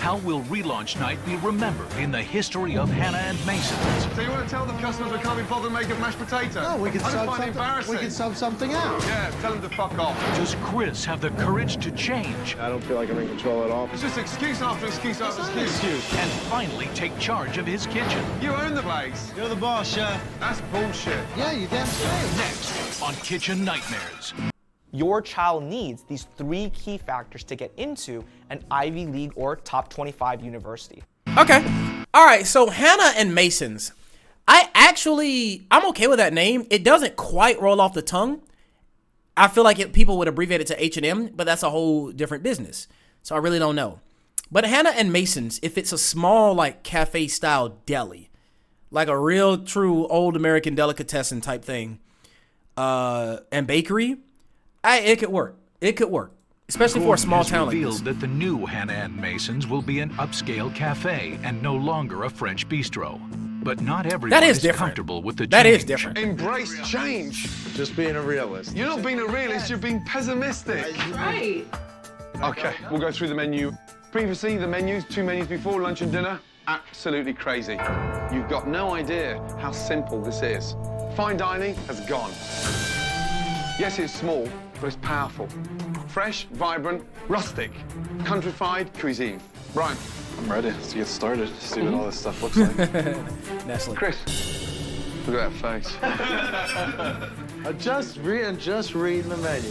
How will relaunch night be remembered in the history of Hannah and Mason's? So you want to tell the customers we can't be bothered making mashed potato? No, we can sub something. Embarrassing. We can sub something out. Yeah, tell them to fuck off. Does Chris have the courage to change? I don't feel like I'm in control at all. It's just excuse after excuse after excuse. And finally take charge of his kitchen. You own the place. You're the boss, chef. That's bullshit. Yeah, you damn straight. Next on Kitchen Nightmares. Your child needs these 3 key factors to get into an Ivy League or top 25 university. Okay. All right. So Hannah and Mason's. I'm okay with that name. It doesn't quite roll off the tongue. I feel like people would abbreviate it to H&M, but that's a whole different business. So I really don't know. But Hannah and Mason's, if it's a small, like, cafe-style deli, like a real, true, old American delicatessen type thing, and bakery, it could work. It could work. especially for a Gordon small has town like revealed this. that the new Hannah and Mason's will be an upscale cafe and no longer a French bistro. But not everyone is is different. comfortable with the change. That is different. Embrace change. Just being a realist. You're not being a realist, you're being pessimistic. Right. Okay, we'll go through the menu. Previously, the menus, 2 menus before lunch and dinner, absolutely crazy. You've got no idea how simple this is. Fine dining has gone. Yes, it's small, but it's powerful. Fresh, vibrant, rustic, countrified cuisine. Brian. I'm ready to get started, see what all this stuff looks like. Nestle. Chris, look at that face. Just reading the menu.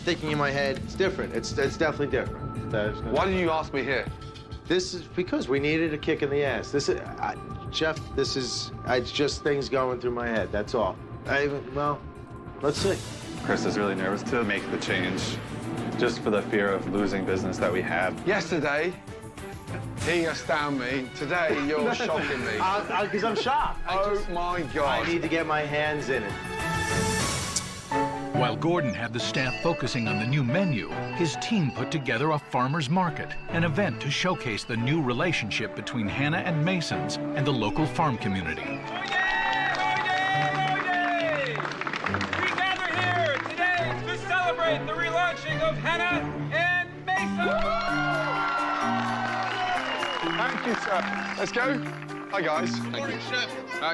Thinking in my head, it's different. It's definitely different. Why did you ask me here? This is because we needed a kick in the ass. Jeff, it's just things going through my head, that's all. Well, let's see. Chris is really nervous to make the change, just for the fear of losing business that we had. Yesterday, he astounded me. Today, you're shocking me. Because I'm shocked. Oh my God. I need to get my hands in it. While Gordon had the staff focusing on the new menu, his team put together a farmer's market, an event to showcase the new relationship between Hannah and Mason's and the local farm community. We gather here today to celebrate the relaunching of Hannah and Mason. Thank you, sir. Let's go. Hi, guys. Thank you.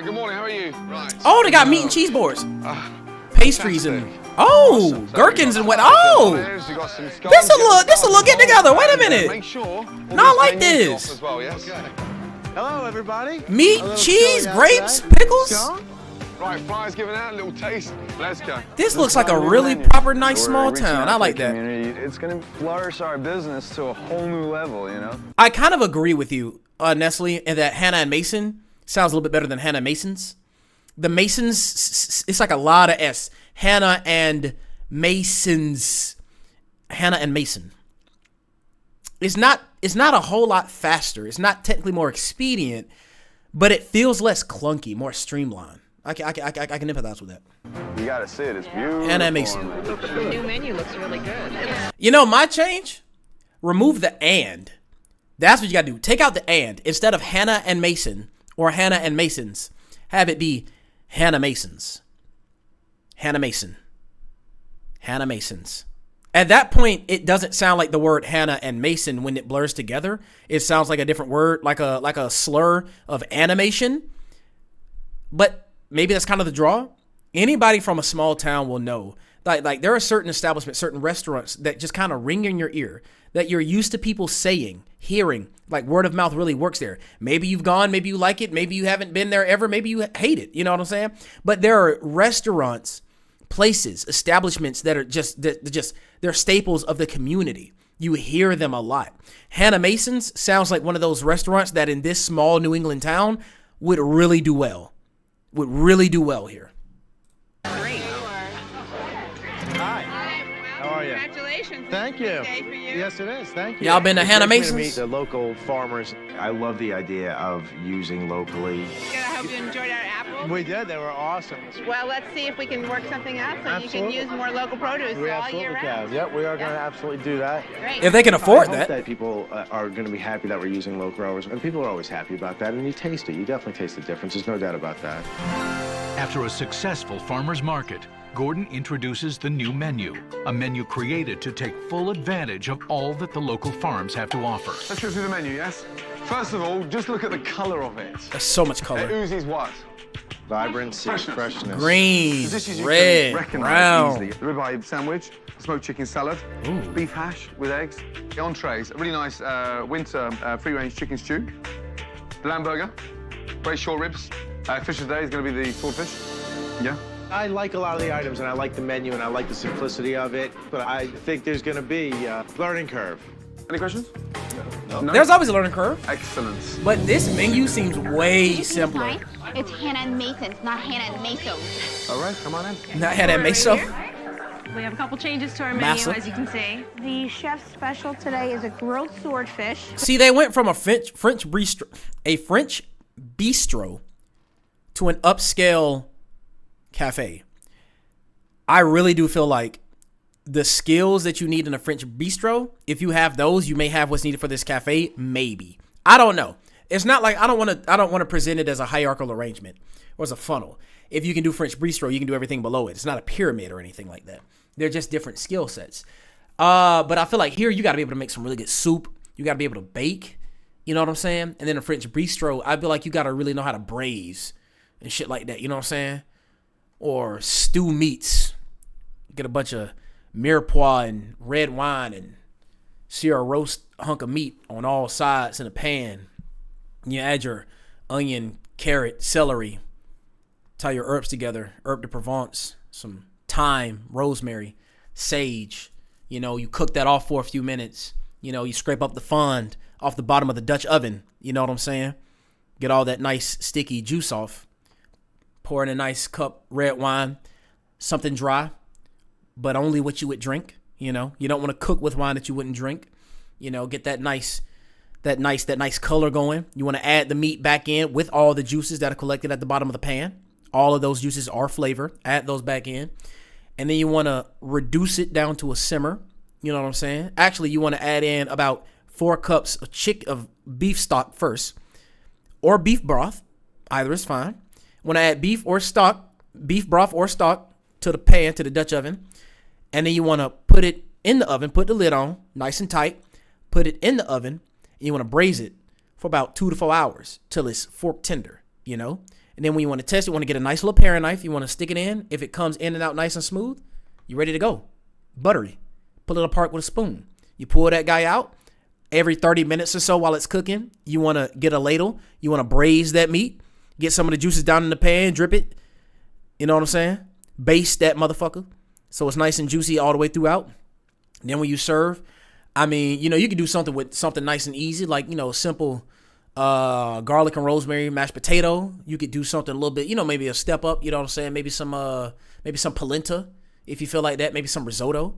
Good morning. How are you? Right. Oh, they got meat and cheese boards. Pastries and gherkins and what? Oh, this a look get together. Wait a minute. Make sure. No, I like this. As well, yes. Hello, everybody. Meat, cheese, grapes, pickles. Right, flyers giving out, a little taste. Let's go. This looks like a really proper, nice small town. I like that. It's going to flourish our business to a whole new level, you know? I kind of agree with you, Nestle, in that Hannah and Mason sounds a little bit better than Hannah and Mason's. The Masons, it's like a lot of S. Hannah and Mason's. Hannah and Mason. It's not a whole lot faster. It's not technically more expedient, but it feels less clunky, more streamlined. I can empathize with that. You gotta see it. It's beautiful. Hannah and Mason. The new menu looks really good. You know, my change? Remove the and. That's what you gotta do. Take out the and. Instead of Hannah and Mason or Hannah and Mason's, have it be Hannah Mason's. Hannah Mason. Hannah Mason's. At that point, it doesn't sound like the word Hannah and Mason when it blurs together. It sounds like a different word, like a slur of animation. But maybe that's kind of the draw. Anybody from a small town will know. Like there are certain establishments, certain restaurants that just kind of ring in your ear that you're used to people saying, hearing, like word of mouth really works there. Maybe you've gone, maybe you like it, maybe you haven't been there ever, maybe you hate it. You know what I'm saying? But there are restaurants, places, establishments that are they're staples of the community. You hear them a lot. Hannah Mason's sounds like one of those restaurants that in this small New England town would really do well. Would really do well here. Great. Hi. How are you? Congratulations. Thank you. Day for you. Yes, it is. Thank you. Y'all been to Hannah It's nice to Mason's? meet the local farmers. I love the idea of using locally. Good. I hope you enjoyed our apples. We did. They were awesome. Well, let's see if we can work something out so you can Absolutely. use more local produce We all absolutely year round. can. Yep, we are going to absolutely do that. Great. If they can afford I hope that. that people are going to be happy that we're using local growers, and people are always happy about that. And you taste it. You definitely taste the difference. There's no doubt about that. After a successful farmer's market, Gordon introduces the new menu, a menu created to take full advantage of all that the local farms have to offer. Let's go through the menu, yes? First of all, just look at the color of it. There's so much color. It oozes what? Vibrancy, freshness. Green, Dishes you red, can recognize brown. easily. The ribeye sandwich, smoked chicken salad, beef hash with eggs, the entrees, a really nice winter free-range chicken stew, the lamb burger, great short ribs. Fish of the day is going to be the swordfish. Yeah. I like a lot of the items, and I like the menu, and I like the simplicity of it, but I think there's going to be a learning curve. Any questions? No. There's always a learning curve. Excellent. But this menu seems way simpler. It's Hannah and Mason's, not Hannah and Meso's. All right, come on in. Not Hannah and Meso. We have a couple changes to our menu, Massa. as you can see. The chef's special today is a grilled swordfish. See, they went from a French bistro to an upscale cafe. I really do feel like the skills that you need in a French bistro, if you have those, you may have what's needed for this cafe. Maybe. I don't know. It's not like I don't want to present it as a hierarchical arrangement or as a funnel. If you can do French bistro, you can do everything below it. It's not a pyramid or anything like that. They're just different skill sets. But I feel like here you got to be able to make some really good soup. You got to be able to bake. You know what I'm saying? And then a French bistro, I feel like you got to really know how to braise and shit like that. You know what I'm saying? Or stew meats. Get a bunch of mirepoix and red wine and sear a roast hunk of meat on all sides in a pan. You add your onion, carrot, celery. Tie your herbs together. Herb de Provence, some thyme, rosemary, sage. You know, you cook that off for a few minutes. You know, you scrape up the fond off the bottom of the Dutch oven. You know what I'm saying? Get all that nice sticky juice off. Pour in a nice cup red wine. Something dry, but only what you would drink. You know, you don't want to cook with wine that you wouldn't drink. You know, get that nice color going. You want to add the meat back in with all the juices that are collected at the bottom of the pan. All of those juices are flavor. Add those back in. And then you want to reduce it down to a simmer. You know what I'm saying? Actually, you want to add in about 4 cups of beef stock first. Or beef broth. Either is fine. Want to add beef broth or stock to the pan, to the Dutch oven. And then you want to put it in the oven. Put the lid on, nice and tight. Put it in the oven. And you want to braise it for about 2 to 4 hours till it's fork tender, you know? And then when you want to test it, you want to get a nice little paring knife. You want to stick it in. If it comes in and out nice and smooth, you're ready to go. Buttery. Pull it apart with a spoon. You pull that guy out. Every 30 minutes or so while it's cooking, you want to get a ladle. You want to braise that meat. Get some of the juices down in the pan. Drip it. You know what I'm saying? Baste that motherfucker so it's nice and juicy all the way throughout. And then when you serve, I mean, you know, you can do something with something nice and easy, like, you know, simple garlic and rosemary mashed potato. You could do something a little bit, you know, maybe a step up, you know what I'm saying? Maybe some polenta if you feel like that. Maybe some risotto.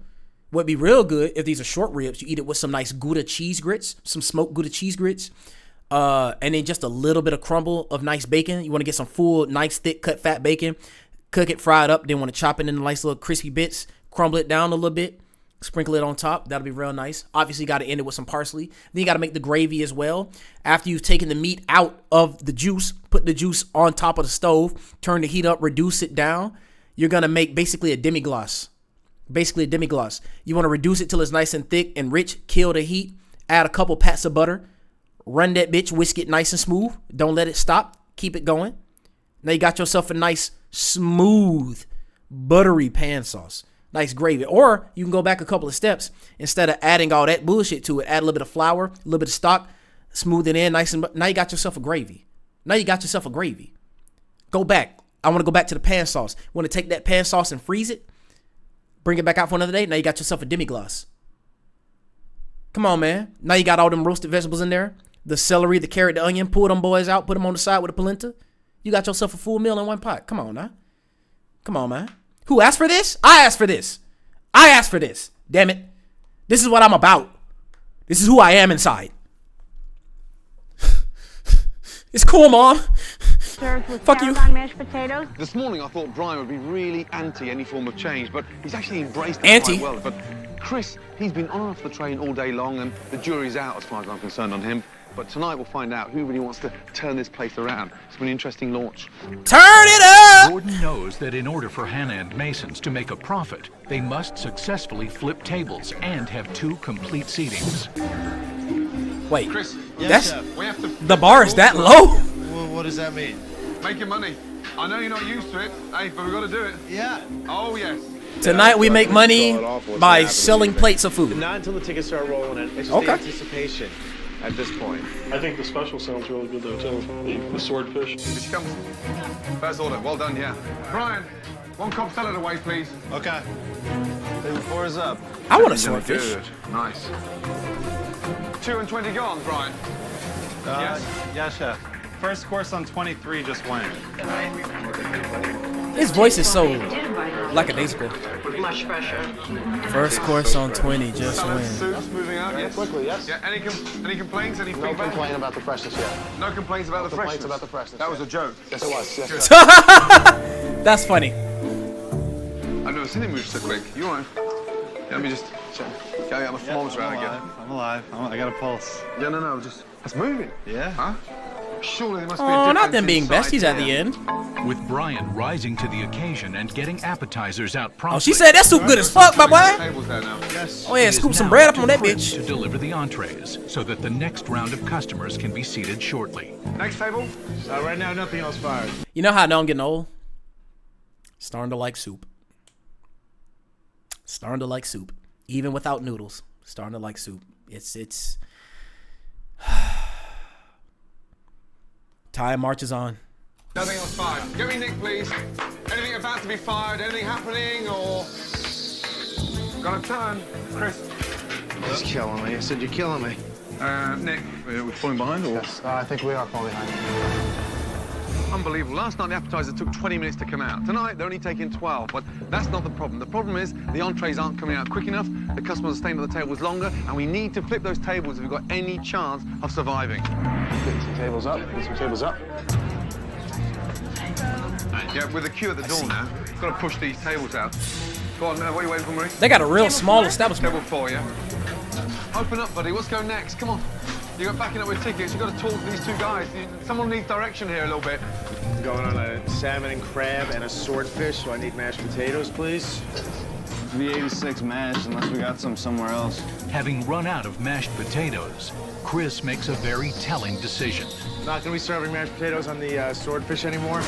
Would be real good if these are short ribs. You eat it with some nice Gouda cheese grits, some smoked Gouda cheese grits, and then just a little bit of crumble of nice bacon. You want to get some full, nice, thick cut fat bacon. Cook it, fry it up. Then want to chop it into nice little crispy bits. Crumble it down a little bit. Sprinkle it on top. That'll be real nice. Obviously, you got to end it with some parsley. Then you got to make the gravy as well. After you've taken the meat out of the juice, put the juice on top of the stove, turn the heat up, reduce it down. You're going to make basically a demi-glace. You want to reduce it till it's nice and thick and rich. Kill the heat. Add a couple pats of butter. Run that bitch. Whisk it nice and smooth. Don't let it stop. Keep it going. Now you got yourself a nice, smooth, buttery pan sauce. Nice gravy. Or you can go back a couple of steps. Instead of adding all that bullshit to it, add a little bit of flour, a little bit of stock, smooth it in nice and now you got yourself a gravy. Go back. I want to go back to the pan sauce. Want to take that pan sauce and freeze it? Bring it back out for another day. Now you got yourself a demi-glace. Come on, man. Now you got all them roasted vegetables in there. The celery, the carrot, the onion. Pull them boys out. Put them on the side with the polenta. You got yourself a full meal in one pot. Come on, now. Come on, man. Who asked for this? I asked for this. Damn it. This is what I'm about. This is who I am inside. It's cool, Mom. Served with Fuck you. tarragon mashed potatoes. This morning I thought Brian would be really anti any form of change, but he's actually embraced it Anti? quite well. But Chris, he's been on and off the train all day long, and the jury's out as far as I'm concerned on him. But tonight we'll find out who really wants to turn this place around. It's been an interesting launch. Turn it up! Gordon knows that in order for Hannah and Masons to make a profit, they must successfully flip tables and have 2 complete seatings. Wait, Chris, that's we have to. the bar is that low? What does that mean? Making money. I know you're not used to it, hey, but we've got to do it. Yeah. Oh, yes. Tonight we make money by selling plates of food. Not until the tickets start rolling in. It's just Okay. the anticipation at this point. I think the special sounds really good though too. The swordfish. Here she comes. First order. Well done, yeah. Brian, 1 Cobb salad away, please. Okay. Four is up. I want a swordfish. Good. Nice. 2 and 20 gone, Brian. Yes. Yeah, chef. First course on 23 just went. His voice is so lackadaisical. Much pressure. First course on 20 just Salad, win. soups moving out, yes. Quickly, yes. Yeah, any complaints, any No feedback? complaint about the freshness yet. No complaints about the Complaints freshness? about the freshness, That was yeah. a joke. Yes, it was. Yes, Good. sir. That's funny. I've never seen him move so quick. You all right? Let me just check. Get my forms around again. I'm alive. I got a pulse. Yeah, no, just... It's moving. Yeah? Huh? Surely there must be a Oh, difference not them being inside besties at the here. end. With Brian rising to the occasion and getting appetizers out promptly. Oh, she said that soup good as fuck, my boy. Tables there now. Yes. Oh yeah, It is scoop some now bread up on that Chris bitch. to deliver the entrees so that the next round of customers can be seated shortly. Next table. Right now, nothing else fired. You know how I know I'm getting old? Starting to like soup. Starting to like soup. Even without noodles. Starting to like soup. It's time marches on. Nothing else fired. Get me Nick, please. Anything about to be fired? Anything happening or... Got a turn. Chris. He's killing me. I said you're killing me. Nick. We're falling behind or? Yes, I think we are falling behind. Unbelievable. Last night the appetizer took 20 minutes to come out. Tonight they're only taking 12, but that's not the problem. The problem is the entrees aren't coming out quick enough, the customers are staying at the tables longer, and we need to flip those tables if we've got any chance of surviving. Get some tables up. Get some tables up. Yeah, with the queue at the door now, got to push these tables out. Go on, what are you waiting for, Marie? They got a real small establishment. Table 4, yeah? Open up, buddy. What's going next? Come on. You got backing up with tickets. You got to talk to these two guys. Someone needs direction here a little bit. Going on a salmon and crab and a swordfish, so I need mashed potatoes, please. V86 mash, unless we got some somewhere else. Having run out of mashed potatoes, Chris makes a very telling decision. Not gonna be serving mashed potatoes on the swordfish anymore.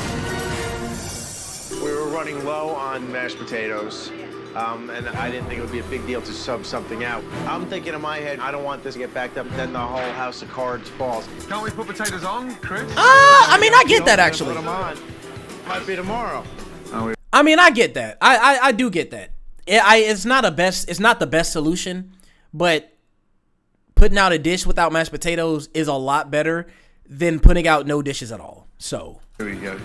We were running low on mashed potatoes. And I didn't think it would be a big deal to sub something out. I'm thinking in my head, I don't want this to get backed up, then the whole house of cards falls. Can't we put potatoes on, Chris? I mean, I get that actually. Put them on. Might be tomorrow. I mean, I get that. I do get that. It's not the best solution, but putting out a dish without mashed potatoes is a lot better than putting out no dishes at all. So here we go.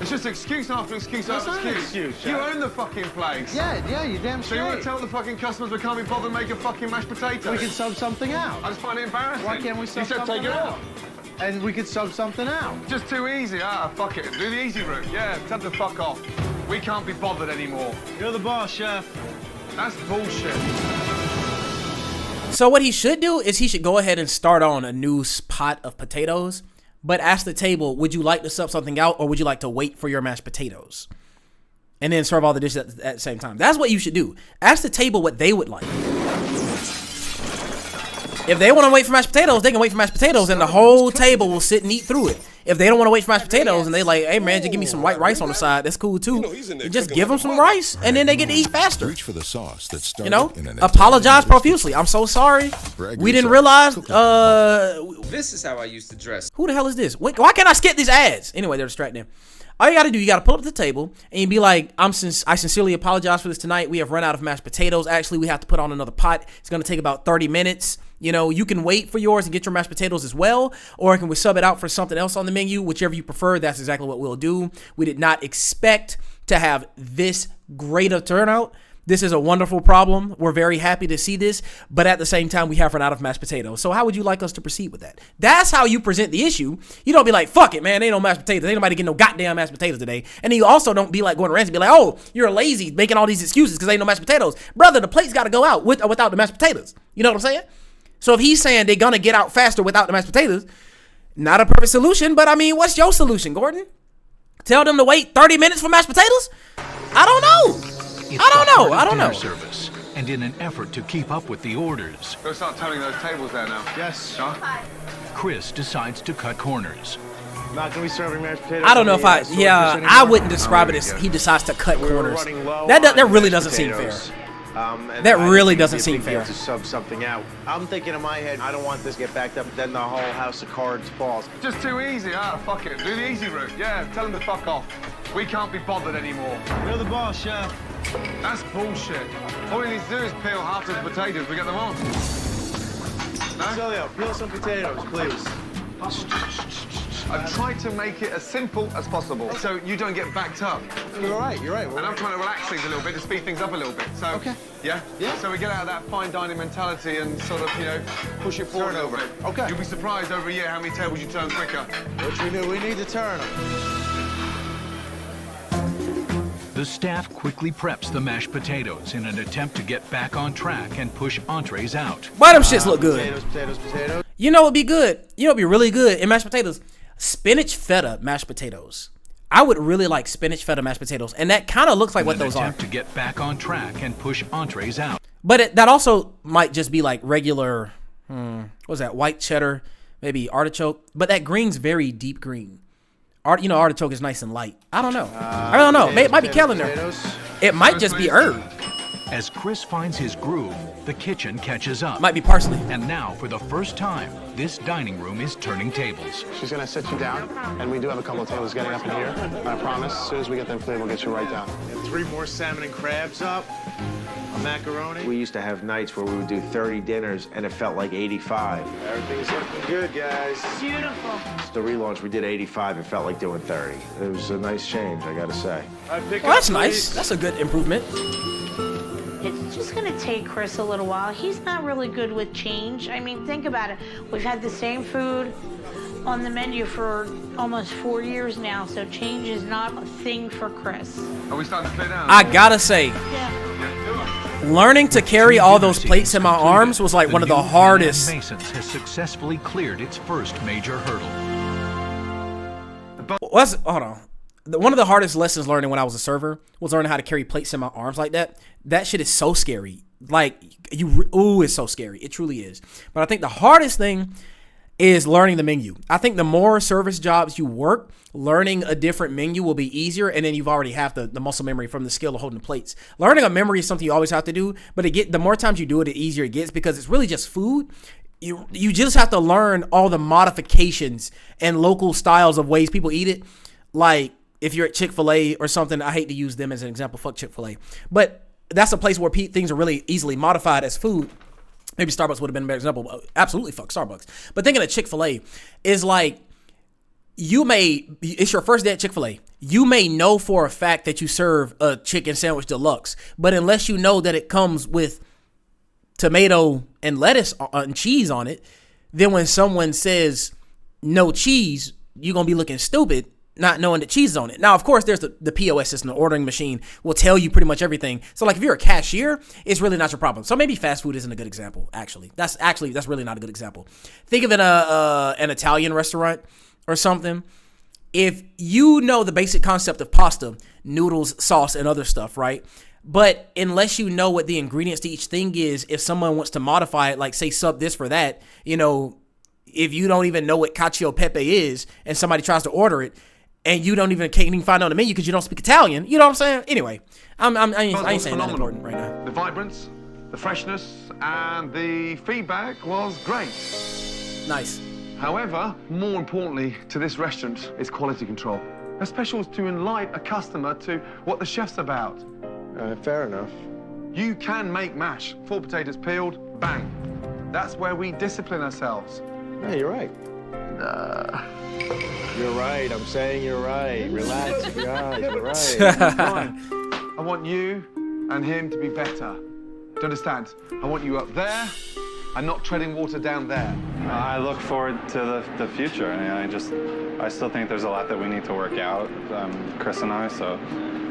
It's just excuse after excuse after excuse. You own the fucking place. Yeah, you damn So straight. you want to tell the fucking customers we can't be bothered making fucking mashed potatoes? We can sub something out. I just find it embarrassing. Why can't we sub You said something take it out? out. And we could sub something out. Just too easy. Fuck it. Do the easy route. Yeah, tell them to fuck off. We can't be bothered anymore. You're the boss, chef. That's bullshit. So what he should do is he should go ahead and start on a new pot of potatoes, but ask the table, would you like to sub something out or would you like to wait for your mashed potatoes? And then serve all the dishes at the same time. That's what you should do. Ask the table what they would like. If they want to wait for mashed potatoes, they can wait for mashed potatoes and the whole table will sit and eat through it. If they don't want to wait for mashed potatoes and they like, hey man, just give me some white rice on the side, that's cool too. You just give them some rice and then they get to eat faster. Reach for the sauce that started You know, in an apologize profusely. I'm so sorry. We didn't realize. This is how I used to dress. Who the hell is this? Why can't I skip these ads? Anyway, they're distracting. All you gotta do, you gotta pull up to the table and you be like, I sincerely apologize for this tonight. We have run out of mashed potatoes. Actually, we have to put on another pot. It's gonna take about 30 minutes. You know, you can wait for yours and get your mashed potatoes as well, or can we sub it out for something else on the menu, whichever you prefer. That's exactly what we'll do. We did not expect to have this great a turnout. This is a wonderful problem. We're very happy to see this, but at the same time, we have run out of mashed potatoes. So how would you like us to proceed with that? That's how you present the issue. You don't be like, fuck it, man, ain't no mashed potatoes. Ain't nobody getting no goddamn mashed potatoes today. And then you also don't be like going around and be like, oh, you're lazy, making all these excuses because ain't no mashed potatoes. Brother, the plate's got to go out with or without the mashed potatoes. You know what I'm saying? So if he's saying they're going to get out faster without the mashed potatoes, not a perfect solution, but I mean, what's your solution, Gordon? Tell them to wait 30 minutes for mashed potatoes? I don't know. I don't know. Service, and in an effort to keep up with the orders, Go start turning those tables there now. Yes. Huh? Chris decides to cut corners. Not gonna be serving mashed potatoes. I don't know if I wouldn't describe Oh, it as there you he decides to cut corners. Running low That on really mashed doesn't seem fair. potatoes. And That I really think it'd doesn't be a seem big deal fair. to sub something out. I'm thinking in my head, I don't want this to get backed up, then the whole house of cards falls. Just too easy. Fuck it. Do the easy route. Yeah, tell them to fuck off. We can't be bothered anymore. You're the boss, chef. That's bullshit. All we need to do is peel half those potatoes. We get them on. No? Celio, peel some potatoes, please. I've tried to make it as simple as possible so you don't get backed up. You're right. And I'm trying to relax things a little bit, to speed things up a little bit. So, okay. Yeah? So we get out of that fine dining mentality and sort of, you know, push it forward a little bit. Okay. You'll be surprised over a year how many tables you turn quicker. Which we knew we need to turn them. The The staff quickly preps the mashed potatoes in an attempt to get back on track and push entrees out. Why them shits look good? Potatoes. You know what'd be good? You know what'd be really good in mashed potatoes? Spinach feta mashed potatoes. I would really like spinach feta mashed potatoes, and that kind of looks like what those are. To get back on track and push entrees out. But that also might just be like regular, what was that, white cheddar, maybe artichoke. But that green's very deep green. Artichoke is nice and light. I don't know. I don't know. It might be calendar. It might just be herb. As Chris finds his groove, the kitchen catches up. Might be parsley. And now, for the first time, this dining room is turning tables. She's gonna sit you down, and we do have a couple of tables getting up in here. I promise, as soon as we get them clear, we'll get you right down. And 3 more salmon and crabs up. A macaroni. We used to have nights where we would do 30 dinners, and it felt like 85. Everything's looking good, guys. Beautiful. The relaunch, we did 85. It felt like doing 30. It was a nice change, I gotta say. Well, that's nice. That's a good improvement. It's just gonna take Chris a little while. He's not really good with change. I mean, think about it. We've had the same food on the menu for almost 4 years now, so change is not a thing for Chris. Are we starting to clear down? I gotta say, learning to carry all those plates in my arms was like one of the hardest. Masons has successfully cleared its first major hurdle. Hold on. One of the hardest lessons learning when I was a server was learning how to carry plates in my arms like that. That shit is so scary. Like, it's so scary. It truly is. But I think the hardest thing is learning the menu. I think the more service jobs you work, learning a different menu will be easier, and then you've already have the muscle memory from the skill of holding the plates. Learning a memory is something you always have to do, but the more times you do it, the easier it gets because it's really just food. You just have to learn all the modifications and local styles of ways people eat it. Like, if you're at Chick-fil-A or something, I hate to use them as an example, fuck Chick-fil-A. But that's a place where things are really easily modified as food. Maybe Starbucks would have been a better example. But absolutely fuck Starbucks. But thinking of Chick-fil-A is like, it's your first day at Chick-fil-A. You may know for a fact that you serve a chicken sandwich deluxe, but unless you know that it comes with tomato and lettuce and cheese on it, then when someone says no cheese, you're going to be looking stupid not knowing that cheese is on it. Now, of course, there's the POS system, the ordering machine will tell you pretty much everything. So like if you're a cashier, it's really not your problem. So maybe fast food isn't a good example, actually. That's really not a good example. Think of an Italian restaurant or something. If you know the basic concept of pasta, noodles, sauce, and other stuff, right? But unless you know what the ingredients to each thing is, if someone wants to modify it, like say sub this for that, if you don't even know what cacio e pepe is and somebody tries to order it, and you can't even find it on the menu because you don't speak Italian. You know what I'm saying? Anyway, I ain't saying that important right now. The vibrance, the freshness, and the feedback was great. Nice. However, more importantly to this restaurant is quality control. A special is to enlighten a customer to what the chef's about. Fair enough. You can make mash. 4 potatoes peeled, bang. That's where we discipline ourselves. Yeah, you're right. You're right. I'm saying you're right. Relax, guys. You're right. I want you and him to be better. Do you understand? I want you up there and not treading water down there. I look forward to the future. I still think there's a lot that we need to work out, Chris and I. So,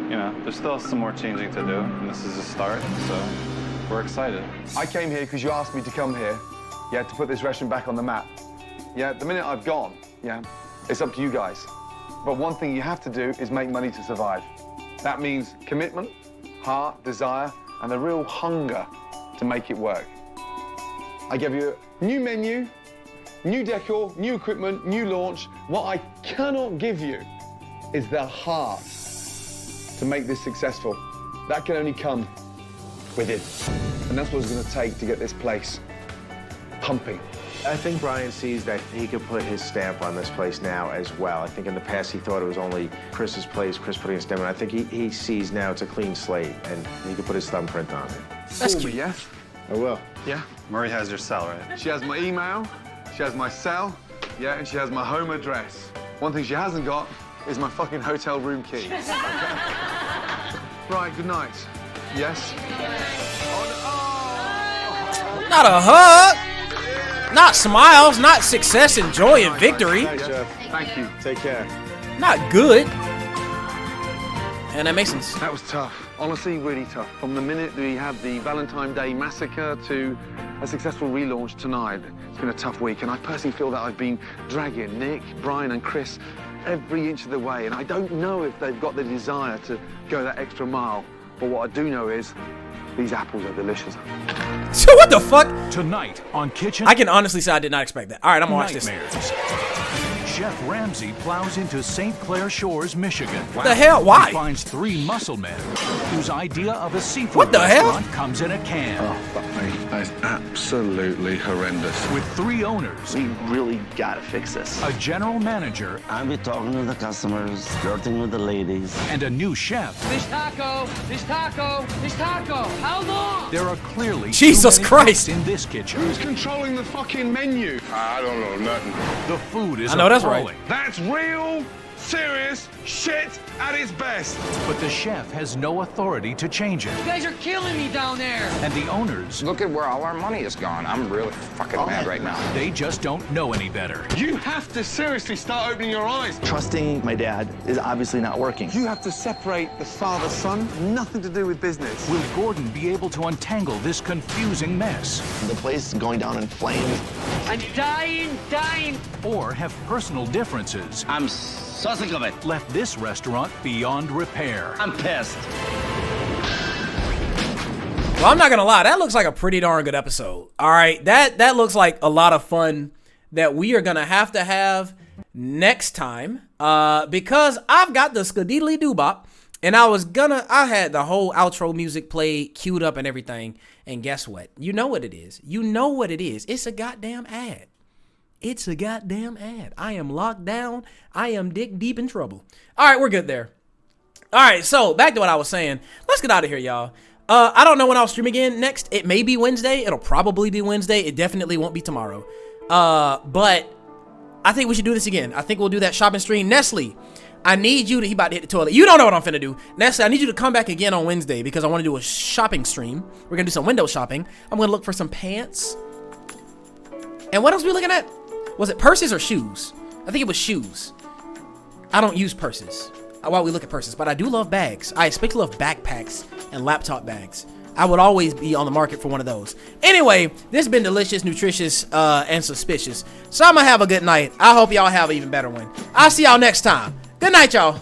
there's still some more changing to do, and this is a start. So, we're excited. I came here because you asked me to come here. To put this restaurant back on the map. The minute I've gone, it's up to you guys. But one thing you have to do is make money to survive. That means commitment, heart, desire, and the real hunger to make it work. I gave you a new menu, new decor, new equipment, new launch. What I cannot give you is the heart to make this successful. That can only come with it. And that's what it's going to take to get this place pumping. I think Brian sees that he could put his stamp on this place now as well. I think in the past he thought it was only Chris's place, Chris putting his stamp on. I think he sees now it's a clean slate and he could put his thumbprint on it. That's cute. Yes? I will. Yeah? Murray has your cell, right? She has my email, she has my cell, and she has my home address. One thing she hasn't got is my fucking hotel room key. Right, good night. Yes? Not a hug. Not smiles, not success and joy and victory. Thanks, Jeff. Thank you. Take care. Not good. And Mason's. That was tough. Honestly, really tough. From the minute we had the Valentine's Day massacre to a successful relaunch tonight, it's been a tough week. And I personally feel that I've been dragging Nick, Brian, and Chris every inch of the way. And I don't know if they've got the desire to go that extra mile. But what I do know is these apples are delicious. So what the fuck? Tonight on Kitchen. I can honestly say I did not expect that. All right, I'm gonna watch this. Chef Ramsay plows into St. Clair Shores, Michigan. What the hell? Why? He finds 3 muscle men whose idea of a seafood what the restaurant hell? comes in a can. Oh, fuck me. That is absolutely horrendous. With 3 owners. We really gotta fix this. A general manager. I'll be talking to the customers, flirting with the ladies. And a new chef. Fish taco, fish taco, fish taco. How long? There are clearly Jesus too many Christ cooks in this kitchen. Who's controlling the fucking menu? I don't know nothing. The food is I know that's right. That's real, serious shit at its best. But the chef has no authority to change it. You guys are killing me down there. And the owners. Look at where all our money has gone. I'm really fucking mad right now. They just don't know any better. You have to seriously start opening your eyes. Trusting my dad is obviously not working. You have to separate the father-son, nothing to do with business. Will Gordon be able to untangle this confusing mess? The place is going down in flames. I'm dying. Or have personal differences I'm so sick of it. left this restaurant beyond repair? I'm pissed. Well, I'm not gonna lie, that looks like a pretty darn good episode. All right, that looks like a lot of fun that we are gonna have next time, because I've got the skadeedly doobop, and I had the whole outro music played, queued up, and everything. And guess what? You know what it is. It's a goddamn ad. It's a goddamn ad. I am locked down. I am dick deep in trouble. All right, we're good there. All right, so back to what I was saying. Let's get out of here, y'all. I don't know when I'll stream again next. It may be Wednesday. It'll probably be Wednesday. It definitely won't be tomorrow. But I think we should do this again. I think we'll do that shopping stream. Nestle, I need you to, he about to hit the toilet. You don't know what I'm finna do. Nestle, I need you to come back again on Wednesday because I want to do a shopping stream. We're gonna do some window shopping. I'm gonna look for some pants. And what else were we looking at? Was it purses or shoes? I think it was shoes. I don't use purses while we look at purses, but I do love bags. I especially love backpacks and laptop bags. I would always be on the market for one of those. Anyway, this has been delicious, nutritious, and suspicious. So I'm gonna have a good night. I hope y'all have an even better one. I'll see y'all next time. Good night, y'all.